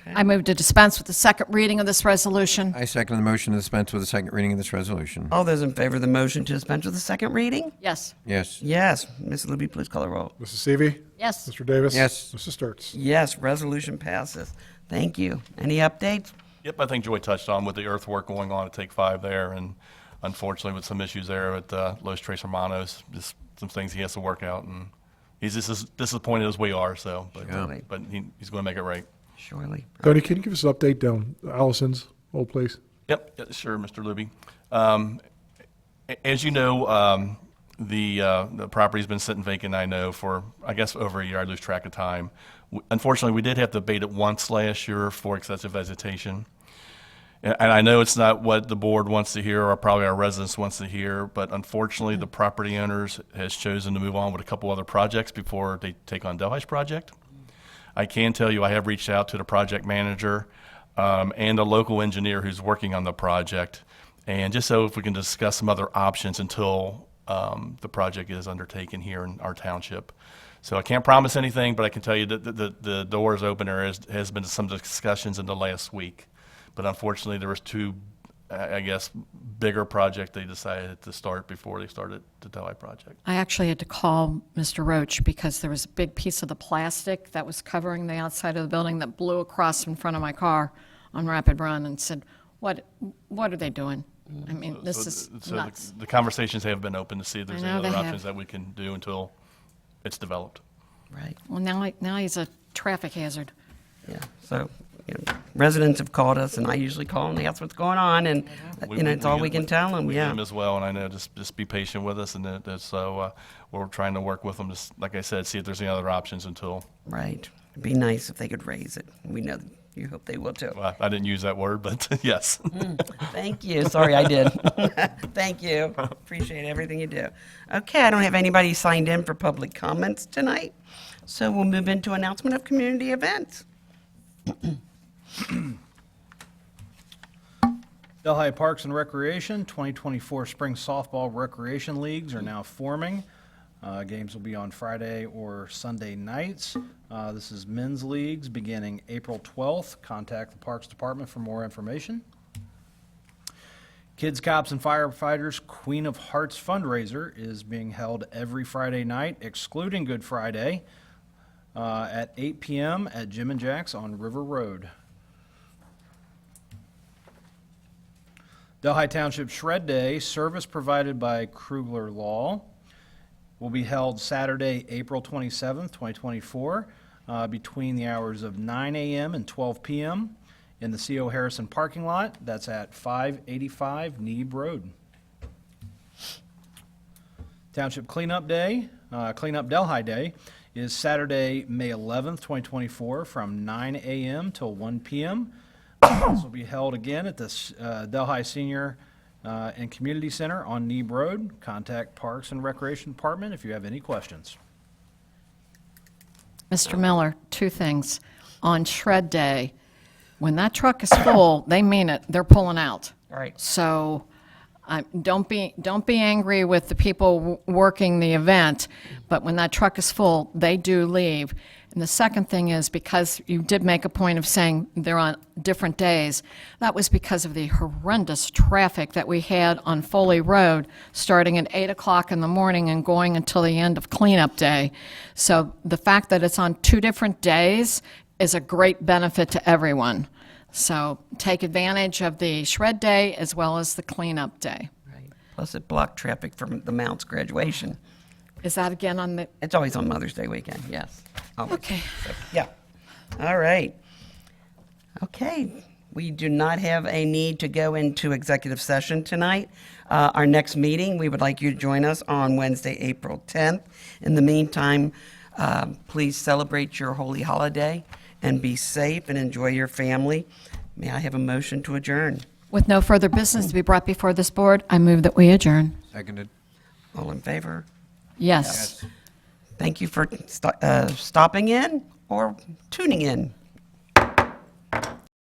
I move to dispense with the second reading of this resolution. I second the motion to dispense with the second reading of this resolution. All those in favor of the motion to dispense with the second reading? Yes. Yes. Yes. Ms. Luby, please call the roll. Mrs. Seavey. Yes. Mr. Davis. Yes. Mrs. Sturts. Yes, resolution passes. Thank you. Any updates? Yep, I think Joy touched on with the earthwork going on at Take 5 there, and unfortunately with some issues there at Los Tres Hermanos, just some things he has to work out, and he's just as disappointed as we are, so, but, Yeah. but he's going to make it right. Surely. Tony, can you give us an update down Allison's old place? Yep, yeah, sure, Mr. Luby. As you know, The property's been sitting vacant, I know, for, I guess, over a year. I lose track of time. Unfortunately, we did have to abate it once last year for excessive vegetation. And I know it's not what the board wants to hear, or probably our residents wants to hear, but unfortunately, the property owners has chosen to move on with a couple other projects before they take on Delhi's project. I can tell you, I have reached out to the project manager and a local engineer who's working on the project, and just so if we can discuss some other options until the project is undertaken here in our township. So I can't promise anything, but I can tell you that the door is open. There has been some discussions in the last week. But unfortunately, there was two, I guess, bigger projects they decided to start before they started the Delhi project. I actually had to call Mr. Roach because there was a big piece of the plastic that was covering the outside of the building that blew across in front of my car on Rapid Run, and said, what are they doing? I mean, this is nuts. The conversations have been open to see if there's I any know other they options have. that we can do until it's developed. Right. Well, now he's a traffic hazard. Yeah. So, residents have called us, and I usually call and ask what's going on, and, it's all we can tell them, We get yeah. them as well, and I know just be patient with us, and so we're trying to work with them, just like I said, see if there's any other options until, Right. It'd be nice if they could raise it. We know you hope they will too. well, I didn't use that word, but yes. Thank you. Sorry, I did. Thank you. Appreciate everything you do. Okay, I don't have anybody signed in for public comments tonight, so we'll move into announcement of community events. Delhi Parks and Recreation 2024 Spring Softball Recreation Leagues are now forming. Games will be on Friday or Sunday nights. This is men's leagues beginning April 12th. Contact the Parks Department for more information. Kids, Cops, and Firefighters Queen of Hearts fundraiser is being held every Friday night, excluding Good Friday, at 8 p.m. at Jim and Jack's on River Road. Delhi Township Shred Day, service provided by Krugler Law, will be held Saturday, April 27th, 2024, between the hours of 9 a.m. and 12 p.m. in the C.O. Harrison parking lot. That's at 585 Neeb Road. Township Cleanup Day, Cleanup Delhi Day, is Saturday, May 11th, 2024, from 9 a.m. till 1 p.m. This will be held again at the Delhi Senior and Community Center on Neeb Road. Contact Parks and Recreation Department if you have any questions. Mr. Miller, two things. On Shred Day, when that truck is full, they mean it. They're pulling out. All right. So don't be angry with the people working the event, but when that truck is full, they do leave. And the second thing is, because you did make a point of saying they're on different days, that was because of the horrendous traffic that we had on Foley Road, starting at 8 o'clock in the morning and going until the end of cleanup day. So the fact that it's on two different days is a great benefit to everyone. So take advantage of the Shred Day as well as the cleanup day. Right. Plus, it blocked traffic from the Mounts graduation. Is that again on the, It's always on Mother's Day weekend, yes. Always. okay. So, yeah. All right. Okay. We do not have a need to go into executive session tonight. Our next meeting, we would like you to join us on Wednesday, April 10th. In the meantime, please celebrate your holy holiday and be safe and enjoy your family. May I have a motion to adjourn? With no further business to be brought before this board, I move that we adjourn. Seconded. All in favor? Yes. Thank you for stopping in or tuning in.